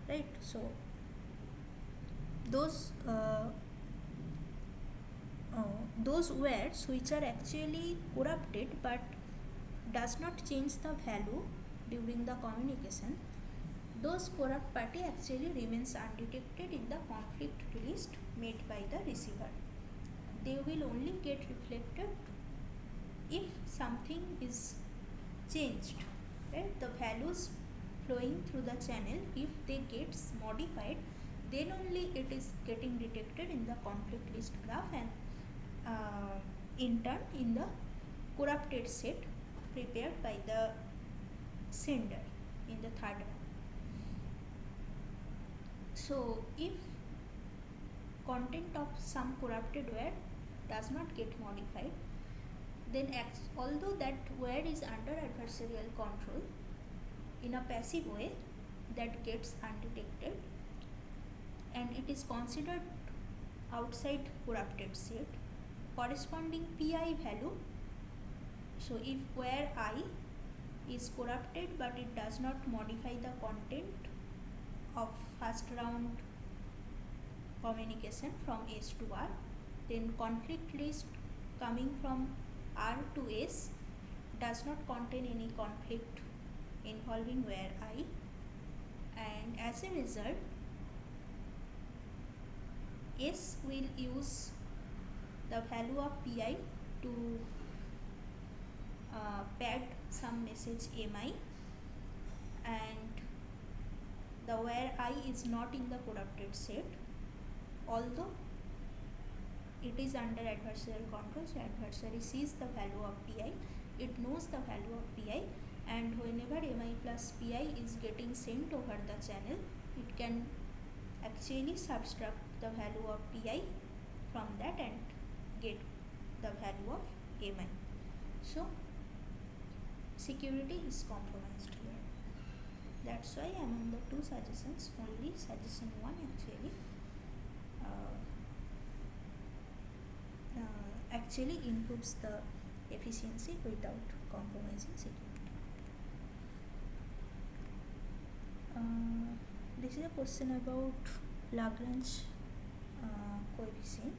right? So those words which are actually corrupted but does not change the value during the communication, those corrupt party actually remains undetected in the conflict list made by the receiver. They will only get reflected if something is changed, right? The values flowing through the channel, if they gets modified, then only it is getting detected in the conflict list graph and in turn in the corrupted set prepared by the sender in the third round. So if content of some corrupted word does not get modified, then although that word is under adversarial control, in a passive way that gets undetected and it is considered outside corrupted set, corresponding PI value. So if where I is corrupted but it does not modify the content of first round communication from S to R, then conflict list coming from R to S does not contain any conflict involving where I, and as a result S will use the value of PI to pad some message MI, and the where I is not in the corrupted set, although it is under adversarial control. So adversary sees the value of PI, it knows the value of PI, and whenever MI plus PI is getting sent over the channel, it can actually subtract the value of PI from that and get the value of MI. So security is compromised here. That's why among the two suggestions, only suggestion 1 actually improves the efficiency without compromising security. This is a question about Lagrange coefficient,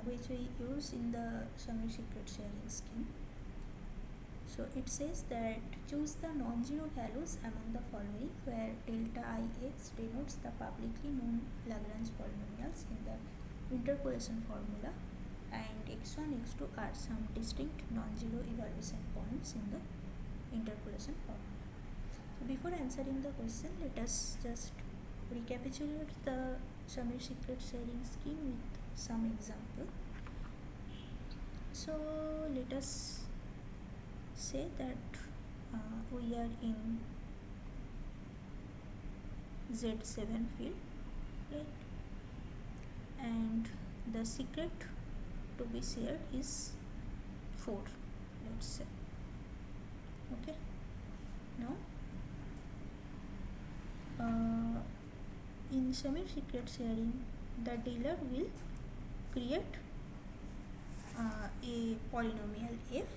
which we use in the summary secret sharing scheme. So it says that choose the non-zero values among the following where delta ix denotes the publicly known Lagrange polynomials in the interpolation formula, and x1, x2 are some distinct non-zero evaluation points in the interpolation formula. So before answering the question, let us just recapitulate the summary-secret sharing scheme with some example. So let us say that we are in Z7 field, right? And the secret to be shared is 4, let's say. Okay. Now in semi-secret sharing, the dealer will create a polynomial f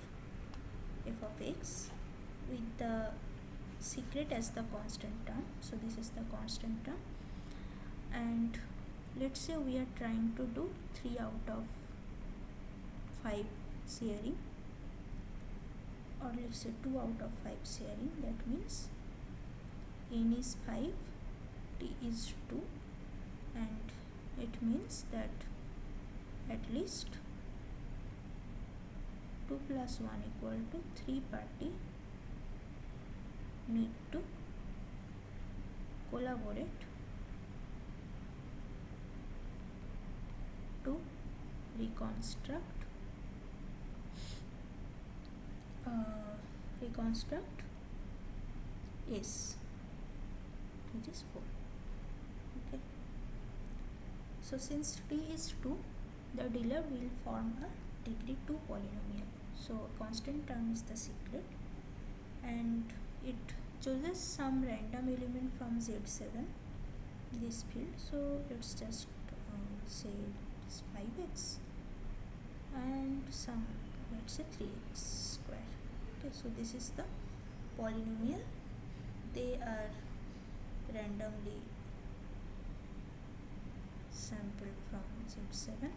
of x with the secret as the constant term. So this is the constant term, and let's say we are trying to do 3 out of 5 sharing, or let's say 2 out of 5 sharing. That means n is 5, t is 2, and it means that at least 2 plus 1 equal to 3 party need to collaborate to reconstruct S, which is 4. Okay. So since t is 2, the dealer will form a degree 2 polynomial. So constant term is the secret, and it chooses some random element from Z7, this field. So let's just say it's 5x and some, let's say 3x square. Okay, so this is the polynomial. They are randomly sampled from Z7.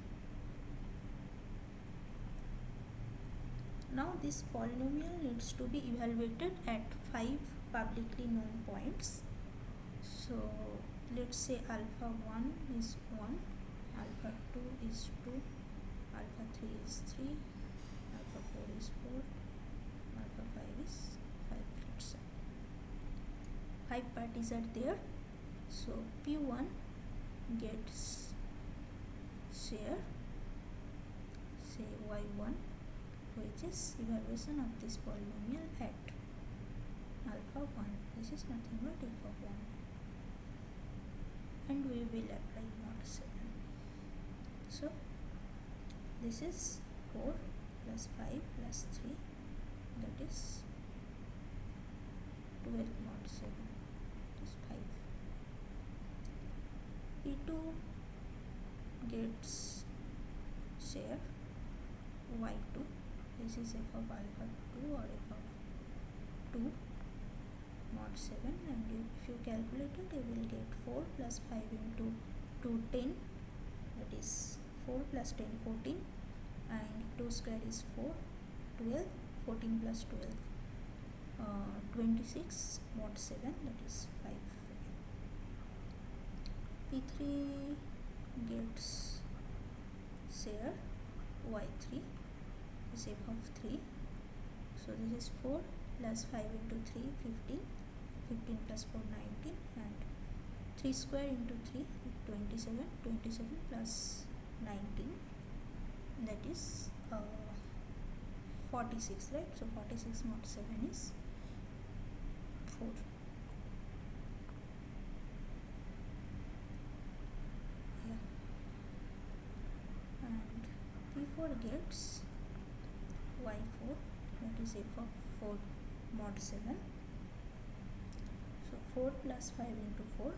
Now this polynomial needs to be evaluated at 5 publicly known points. So let's say alpha 1 is 1, alpha 2 is 2, alpha 3 is 3, alpha 4 is 4, alpha 5 is 5. Let's say 5 parties are there. So P1 gets share, say y1, which is evaluation of this polynomial at alpha 1. This is nothing but f of 1, and we will apply mod 7. So this is 4 plus 5 plus 3, that is 12 mod 7, that is 5. P2 gets share y2, this is f of alpha 2 or f of 2 mod 7, and if you calculate it, you will get 4 plus 5 into 2, 10, that is 4 plus 10, 14, and 2 square is 4, 12, 14 plus 12, 26 mod 7, that is 5. P3 gets share y3, is f of 3, so this is 4 plus 5 into 3, 15, 15 plus 4, 19, and 3 square into 3, 27, 27 plus 19, that is 46, right? So 46 mod 7 is 4. Yeah. And P4 gets y4, that is f of 4 mod 7. So 4 plus 5 into 4,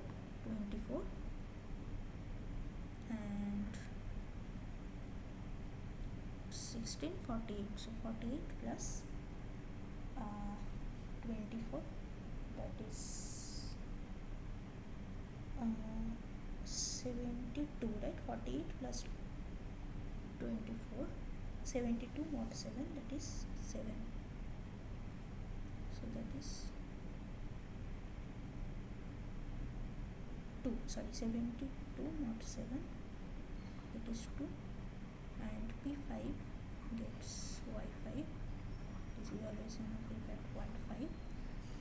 24, and 16, 48. So 48 plus 24, that is 72, right? 48 plus 24, 72 mod 7, that is 7. So that is 2, sorry, 72 mod 7, that is 2, and P5 gets Y5, is evaluation of f at 0.5.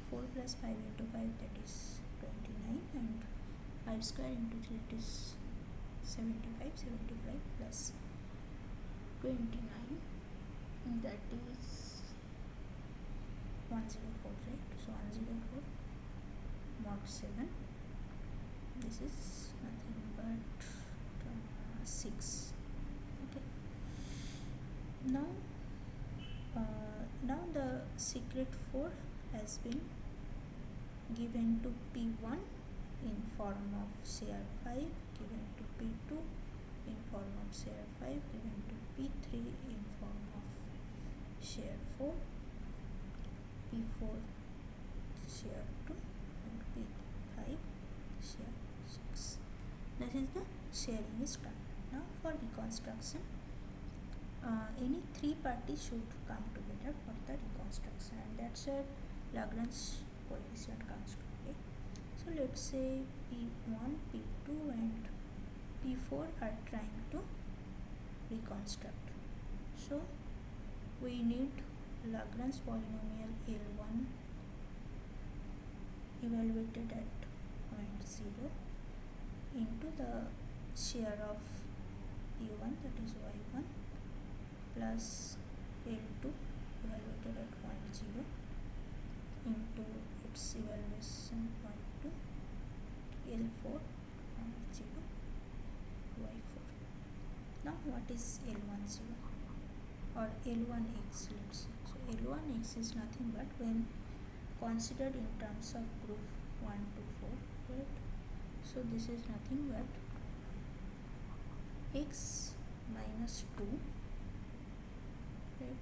4 plus 5 into 5, that is 29, and 5 square into 3, it is 75. 75 plus 29, that is 104, right? So 104 mod 7, this is nothing but 6. Okay, now the secret 4 has been given to P1 in form of CR5, given to P2 in form of CR5, given to P3 in form of CR4, P4 CR2, and P5 CR6. That is the sharing is done. Now for reconstruction, any three parties should come together for the reconstruction, and that's a Lagrange coefficient construct. Okay? So let's say P1, P2 and P4 are trying to reconstruct. So we need Lagrange polynomial L1 evaluated at 0.0 into the share of P1, that is Y1, plus L2 evaluated at 0.0 into its evaluation 0.2, L4 0, Y4. Now what is L10 or L1x, let's say. So L1x is nothing but when considered in terms of group 1 to 4, right? So this is nothing but x minus 2, right,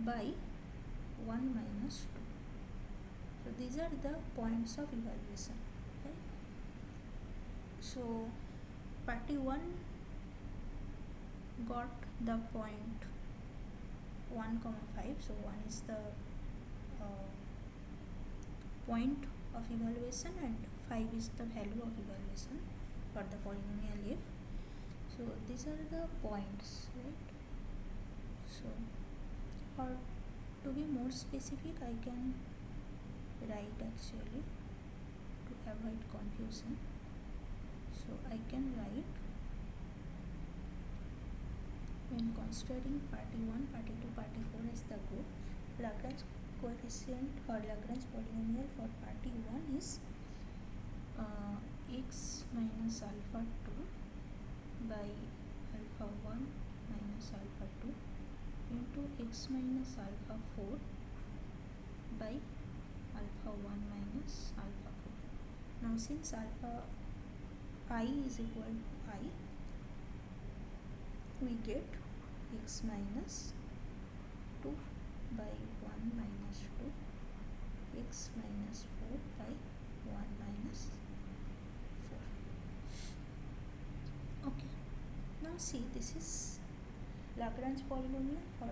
by 1 minus 2. So these are the points of evaluation, right? So party 1 got the point 1, 5. So 1 is the point of evaluation and 5 is the value of evaluation for the polynomial f. So these are the points, right? So, or to be more specific, I can write actually to avoid confusion. So I can write, when considering party 1, party 2, party 4 as the group, Lagrange coefficient or Lagrange polynomial for party 1 is x minus alpha 2 by alpha 1 minus alpha 2 into x minus alpha 4 by alpha 1 minus alpha 4. Now since alpha I is equal to I, we get x minus 2 by 1 minus 2, x minus 4 by 1 minus 4. Okay, now see, this is Lagrange polynomial for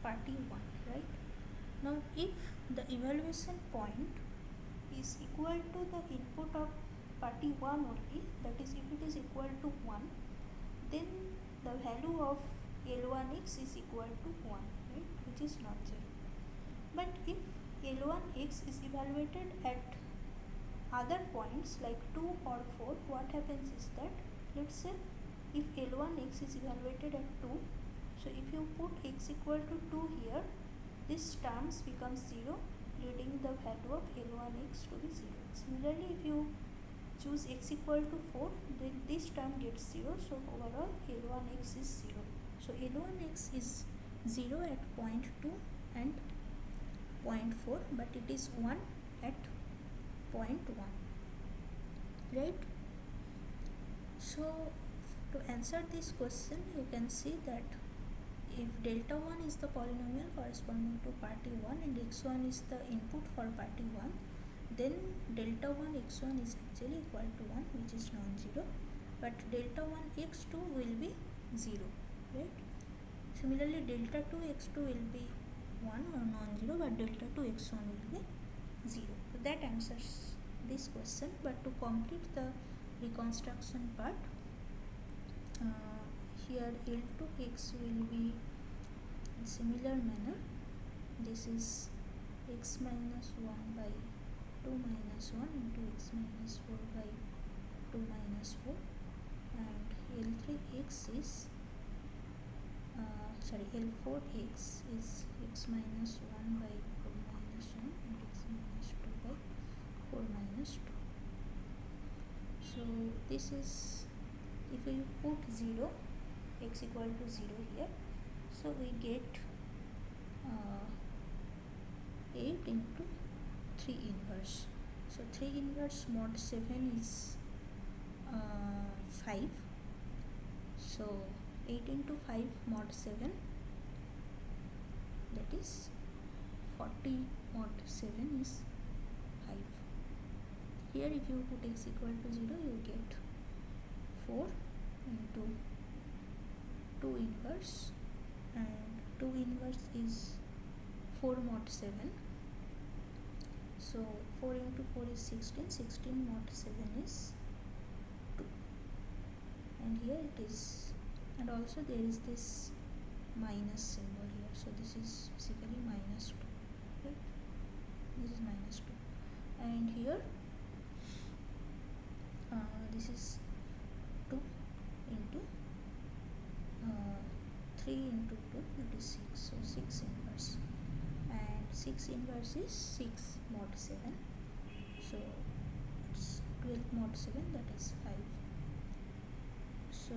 party 1, right? Now if the evaluation point is equal to the input of party 1 only, that is if it is equal to 1, then the value of L1x is equal to 1, right, which is not 0. But if L1x is evaluated at other points like 2 or 4, what happens is that, let's say if L1x is evaluated at 2, so if you put x equal to 2 here, this terms becomes 0, leading the value of L1x to be 0. Similarly, if you choose x equal to 4, then this term gets 0, so overall L1x is 0. So L1x is 0 at 0.2 and 0.4, but it is 1 at 0.1, right? So to answer this question, you can see that if delta 1 is the polynomial corresponding to party 1 and x1 is the input for party 1, then delta 1 x1 is actually equal to 1, which is non-zero, but delta 1 x2 will be 0, right? Similarly, delta 2 x2 will be 1 or non-zero, but delta 2 x1 will be 0. So that answers this question, but to complete the reconstruction part. Here L to x will be in similar manner. This is x minus 1 by 2 minus 1 into x minus 4 by 2 minus 4, and L3x is L4x is x minus 1 by 4 minus 1 and x minus 2 by 4 minus 2. So this is, if we put 0, x equal to 0 here, so we get 8 into 3 inverse. So 3 inverse mod 7 is 5. So 8 into 5 mod 7, that is 40 mod 7 is 5. Here if you put x equal to 0, you get 4 into 2 inverse, and 2 inverse is 4 mod 7. So 4 into 4 is 16, 16 mod 7 is 2. And here it is, and also there is this minus symbol here, so this is basically minus 2, right? This is minus 2, and here this is 2 into 3 into 2, that is 6, so 6 inverse, and 6 inverse is 6 mod 7, so it's 12 mod 7, that is 5. So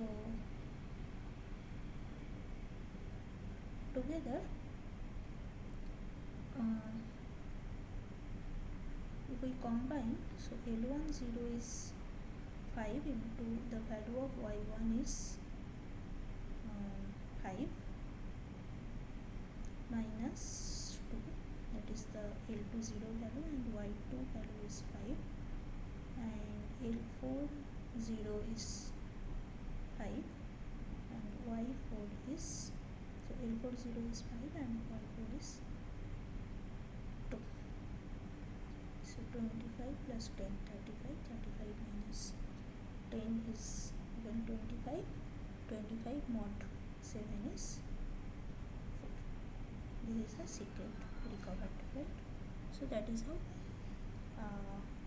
together if we combine, so L10 is 5 into the value of y1 is 5 minus 2, that is the L20 value, and y2 value is 5, and L40 is 5, and y4 is, so L40 is 5 and y4 is 2. So 25 plus 10, 35, 35 minus 10 is again 25, 25 mod 7 is 4. This is the secret recovered, right? So that is how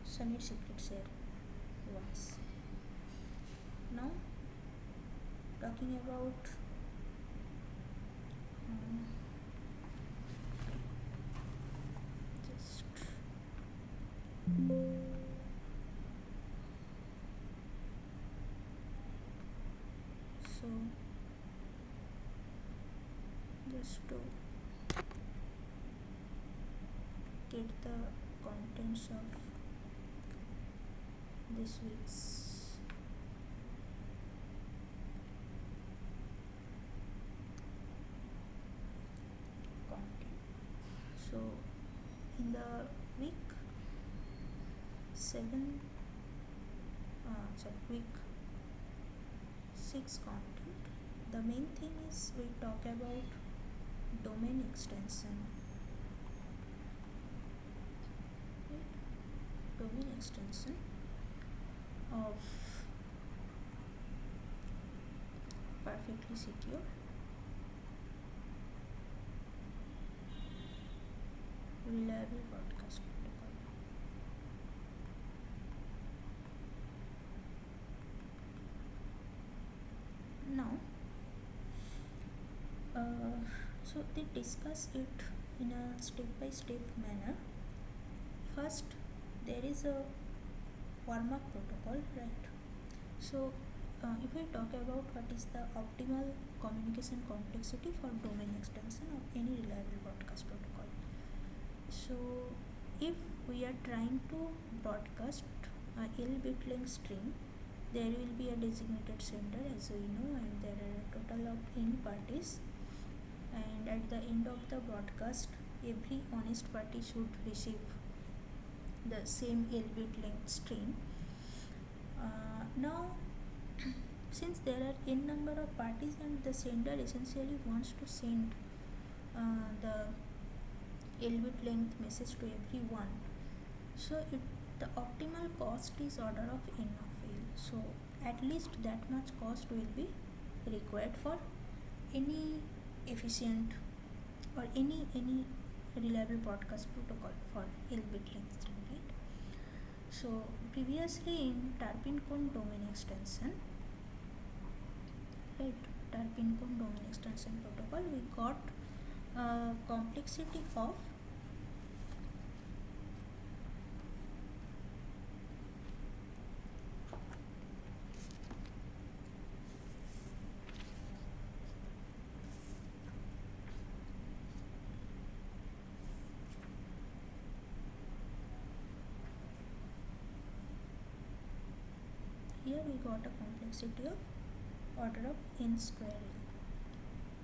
Samir secret share works. Now talking about just to get the contents of this week's content. So in the week 7 week 6 content, the main thing is we talk about domain extension, right? Domain extension of perfectly secure reliable broadcast protocol. Now so they discuss it in a step-by-step manner. First, there is a warm-up protocol, right? So if we talk about what is the optimal communication complexity for domain extension of any reliable broadcast protocol. So if we are trying to broadcast a L-bit length string, there will be a designated sender, as we know, and there are a total of n parties, and at the end of the broadcast every honest party should receive the same L-bit length string. Now since there are n number of parties and the sender essentially wants to send the L-bit length message to everyone, so the optimal cost is order of n of L. So at least that much cost will be required for any efficient or any reliable broadcast protocol for L-bit length string, right? So previously in Tarpin Cone domain extension, right, Tarpin Cone domain extension protocol, we got complexity of here we got a complexity of order of n square l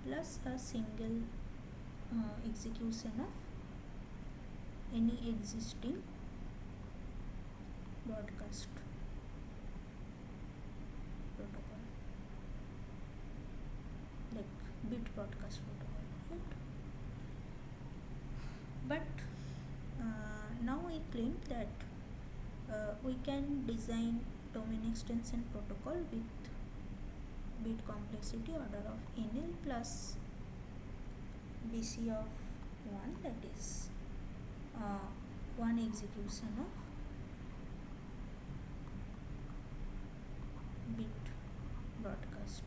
plus a single execution of any existing broadcast protocol, like bit broadcast protocol, right? But now we claim that we can design domain extension protocol with bit complexity order of nl plus bc of 1, that is one execution of bit broadcast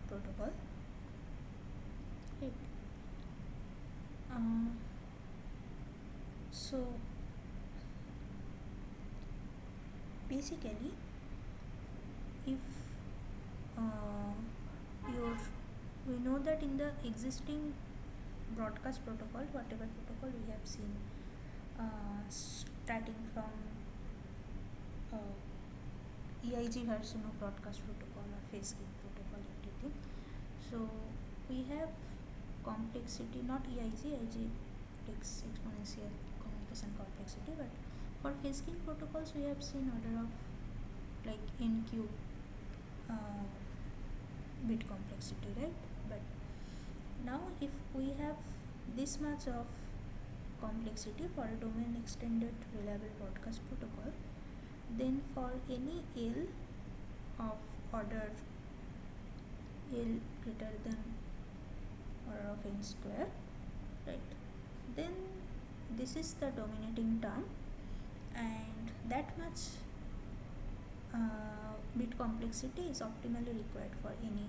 protocol, right? So basically, if your we know that in the existing broadcast protocol, whatever protocol we have seen, starting from EIG version of broadcast protocol or phase skip protocol, everything. So we have complexity, not EIG, EIG takes exponential communication complexity, but for phase skip protocols we have seen order of like n cube bit complexity, right? But now if we have this much of complexity for a domain extended reliable broadcast protocol, then for any L of order L greater than order of n square, right, then this is the dominating term, and that much bit complexity is optimally required for any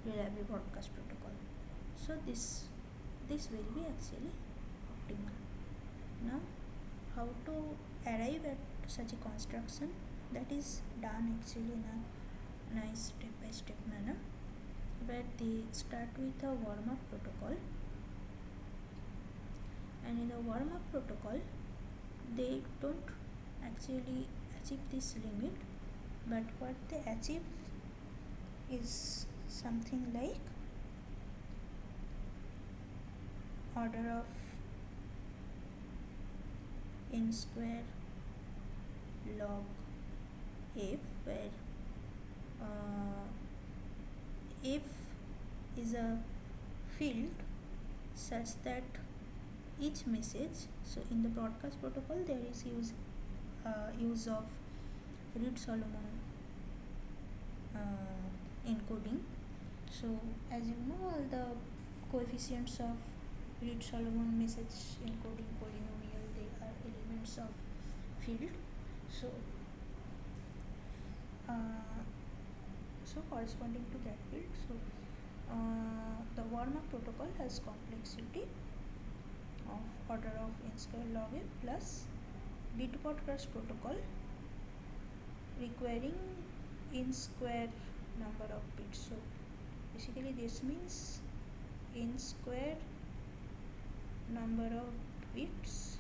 reliable broadcast protocol. So this will be actually optimal. Now how to arrive at such a construction, that is done actually in a nice step by step manner, where they start with a warm-up protocol, and in the warm-up protocol they don't actually achieve this limit, but what they achieve is something like order of n square log f, where f is a field such that each message, so in the broadcast protocol there is use of Reed-Solomon encoding. So as you know, all the coefficients of Reed-Solomon message encoding polynomial, they are elements of field. So corresponding to that field, so the warm-up protocol has complexity of order of n square log f plus bit broadcast protocol requiring n square number of bits. So basically this means n square number of bits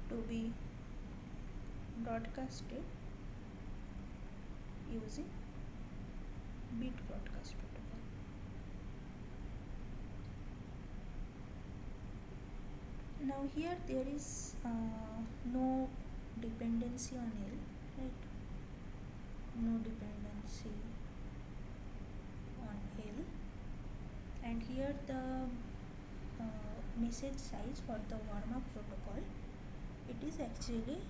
to be broadcasted using bit broadcast protocol. Now here there is no dependency on L, right? No dependency on L, and here the message size for the warm-up protocol, it is actually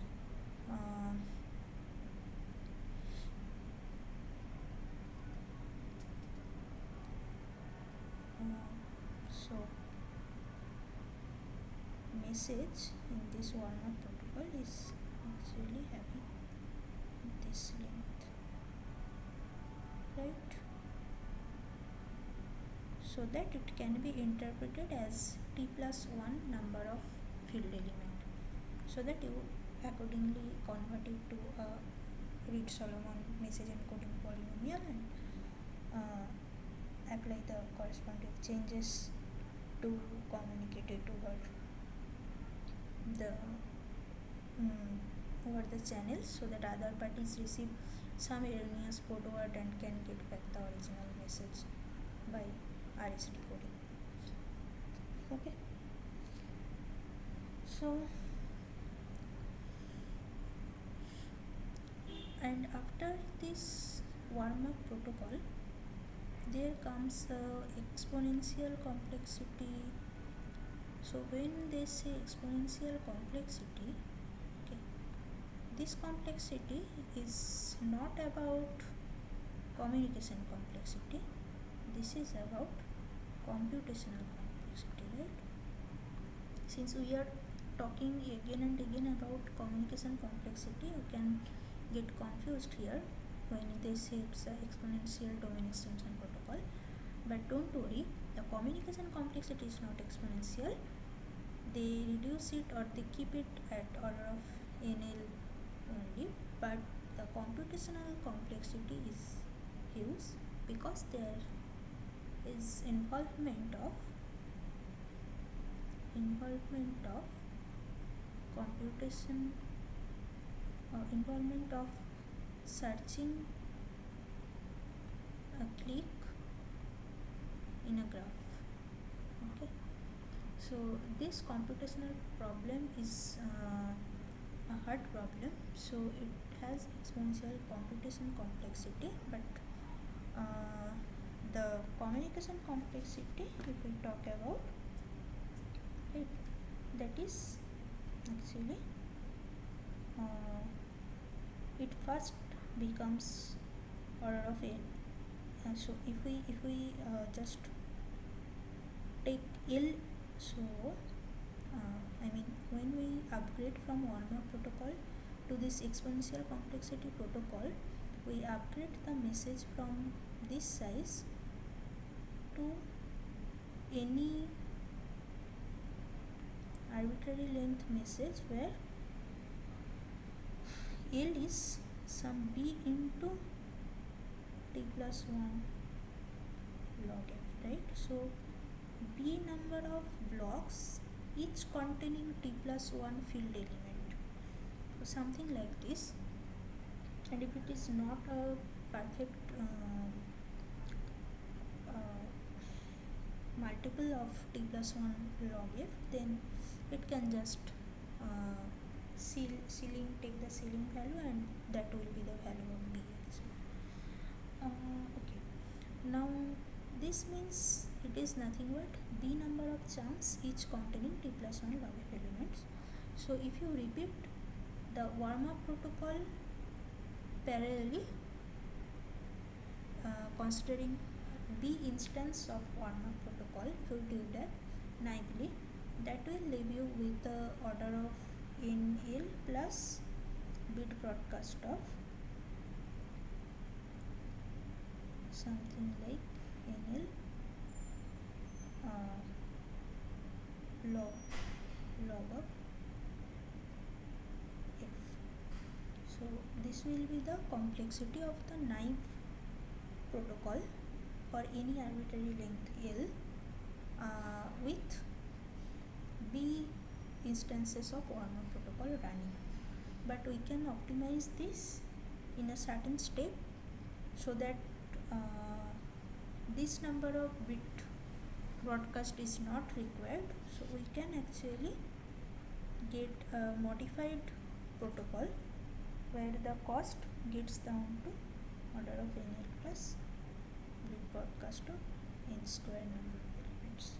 So message in this warm-up protocol is actually having this length, right? So that it can be interpreted as t plus 1 number of field element, so that you accordingly convert it to a Reed-Solomon message encoding polynomial and apply the corresponding changes to communicate it over the channel, so that other parties receive some erroneous code word and can get back the original message by RS decoding. Okay. So, and after this warm-up protocol, there comes exponential complexity. So when they say exponential complexity, okay, this complexity is not about communication complexity. This is about computational complexity, right? Since we are talking again and again about communication complexity, you can get confused here when they say it's an exponential domain extension protocol. But don't worry, the communication complexity is not exponential. They reduce it or they keep it at order of NL only, but the computational complexity is huge because there is involvement of computation or involvement of searching a click in a graph. Okay, so this computational problem is a hard problem, so it has exponential computation complexity, but the communication complexity, if we talk about it, that is actually it first becomes order of n. So if we just take L, so when we upgrade from warm-up protocol to this exponential complexity protocol, we upgrade the message from this size to any arbitrary length message where L is some b into t plus 1 log f, right? So b number of blocks each containing t plus 1 field element, so something like this. And if it is not a perfect multiple of t plus 1 log f, then it can just take the ceiling value and that will be the value of b. Okay, now this means it is nothing but b number of chunks each containing t plus 1 log f elements. So if you repeat the warm-up protocol parallelly, considering b instance of warm-up protocol, if you do that naively, that will leave you with the order of NL plus bit broadcast of something like NL log of f. So this will be the complexity of the naive protocol for any arbitrary length L with b instances of warm-up protocol running. But we can optimize this in a certain step so that this number of bit broadcast is not required. So we can actually get a modified protocol where the cost gets down to order of NL plus bit broadcast of n square number of elements.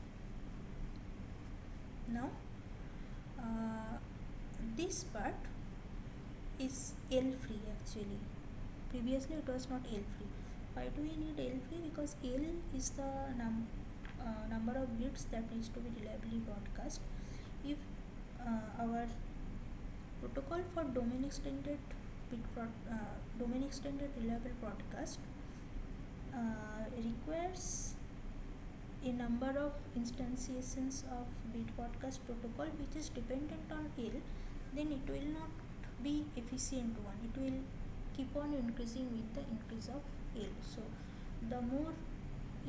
Now this part is L free actually. Previously it was not L free. Why do we need L free? Because L is the number of bits that needs to be reliably broadcast. If our protocol for domain extended reliable broadcast requires a number of instantiations of bit broadcast protocol which is dependent on L, then it will not be efficient one. It will keep on increasing with the increase of L. So the more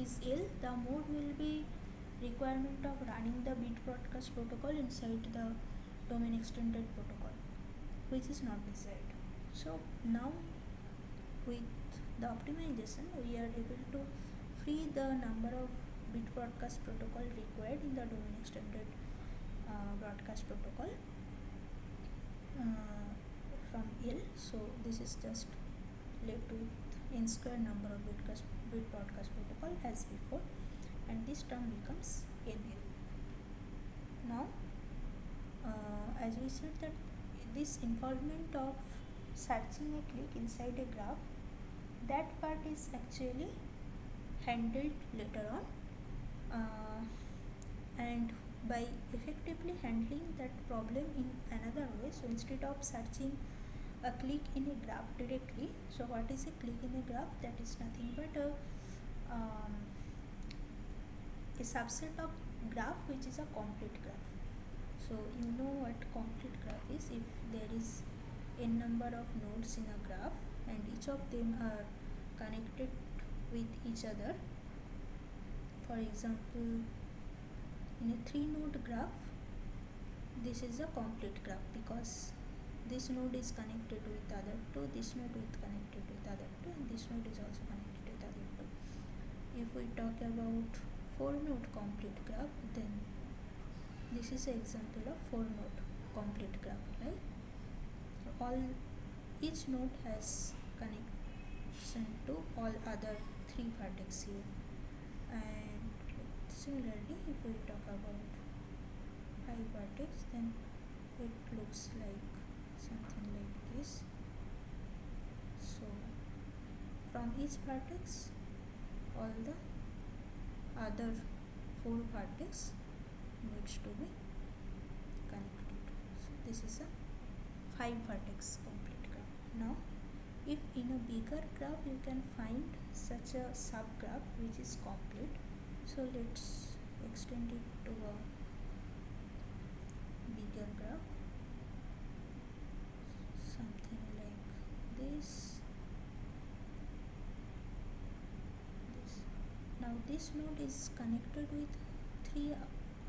is L, the more will be requirement of running the bit broadcast protocol inside the domain extended protocol, which is not desired. So now with the optimization we are able to free the number of bit broadcast protocol required in the domain extended broadcast protocol from L. So this is just left with n square number of bit broadcast protocol as before, and this term becomes nl. Now as we said that this involvement of searching a click inside a graph, that part is actually handled later on, and by effectively handling that problem in another way. So instead of searching a click in a graph directly, so what is a click in a graph? That is nothing but a subset of graph which is a complete graph. So you know what complete graph is. If there is n number of nodes in a graph and each of them are connected with each other, for example in a 3-node graph, this is a complete graph because this node is connected with other two, this node is connected with other two, and this node is also connected with other two. If we talk about 4-node complete graph, then this is an example of 4-node complete graph, right? So each node has connection to all other 3 vertex here, and similarly if we talk about 5 vertex, then it looks like something like this. So from each vertex all the other 4 vertex needs to be connected. So this is a 5 vertex complete graph. Now if in a bigger graph you can find such a subgraph which is complete, so let's extend it to a bigger graph, something like this. Now this node is connected with 3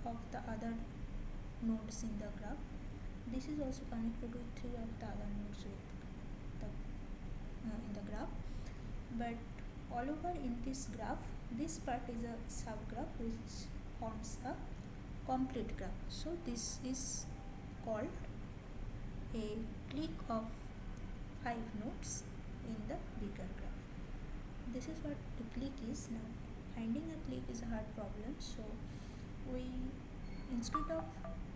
of the other nodes in the graph. This is also connected with 3 of the other nodes in the graph, but all over in this graph, this part is a subgraph which forms a complete graph. So this is called a clique of 5 nodes in the bigger graph. This is what the clique is. Now finding a clique is a hard problem, so we, instead of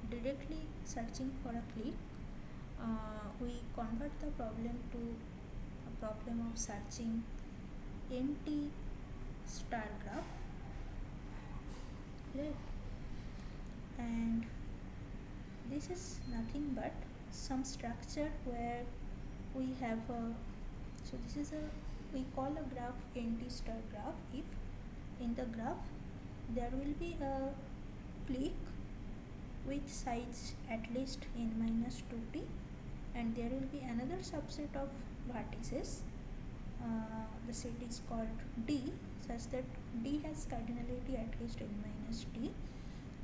directly searching for a clique, we convert the problem to a problem of searching empty star graph, right? And this is nothing but some structure where we have a, so this is a, we call a graph empty star graph if in the graph there will be a clique with size at least n minus 2t, and there will be another subset of vertices. The set is called D, such that D has cardinality at least n minus t,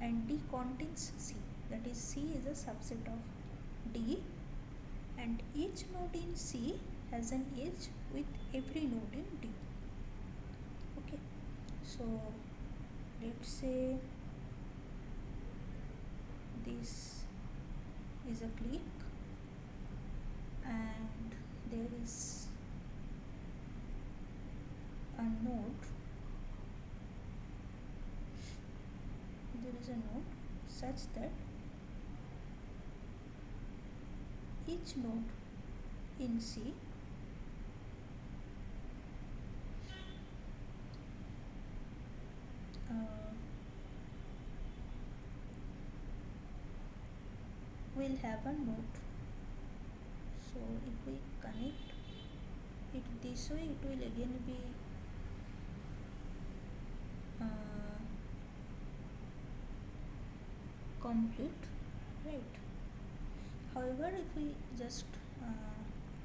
and D contains C, that is C is a subset of D, and each node in C has an edge with every node in D. Okay, so let's say this is a clique and there is a node, such that each node in C will have a node. So if we connect it this way, it will again be complete, right? However, if we just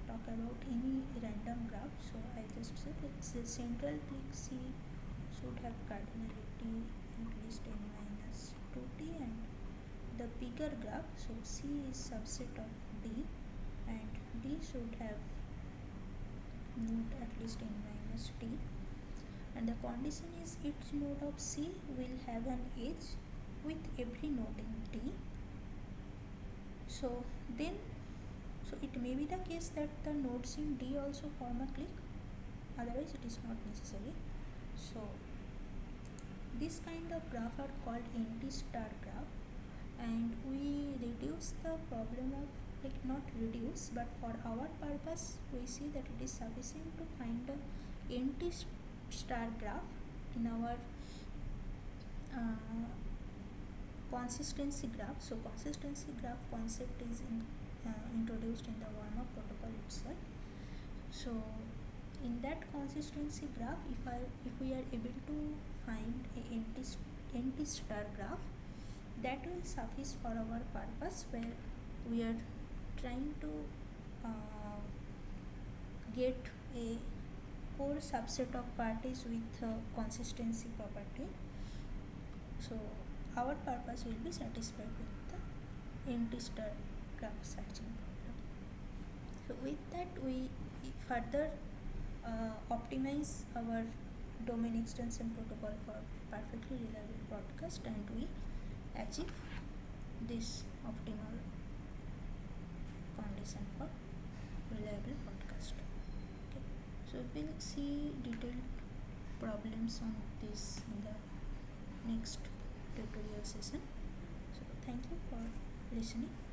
talk about any random graph, so I just said it's the central click C should have cardinality at least n minus 2t, and the bigger graph, so C is subset of D, and D should have node at least n minus t, and the condition is each node of C will have an edge with every node in T. So then, so it may be the case that the nodes in D also form a clique, otherwise it is not necessary. So this kind of graph are called anti-star graph, and we reduce the problem of, like, not reduce, but for our purpose we see that it is sufficient to find the anti-star graph in our consistency graph. So consistency graph concept is introduced in the warm-up protocol itself. So in that consistency graph, if we are able to find a anti-star graph, that will suffice for our purpose, where we are trying to get a core subset of parties with consistency property. So our purpose will be satisfied with the anti-star graph searching problem. So with that, we further optimize our domain extension protocol for perfectly reliable broadcast, and we achieve this optimal condition for reliable broadcast. Okay. So we'll see detailed problems on this in the next tutorial session. So thank you for listening.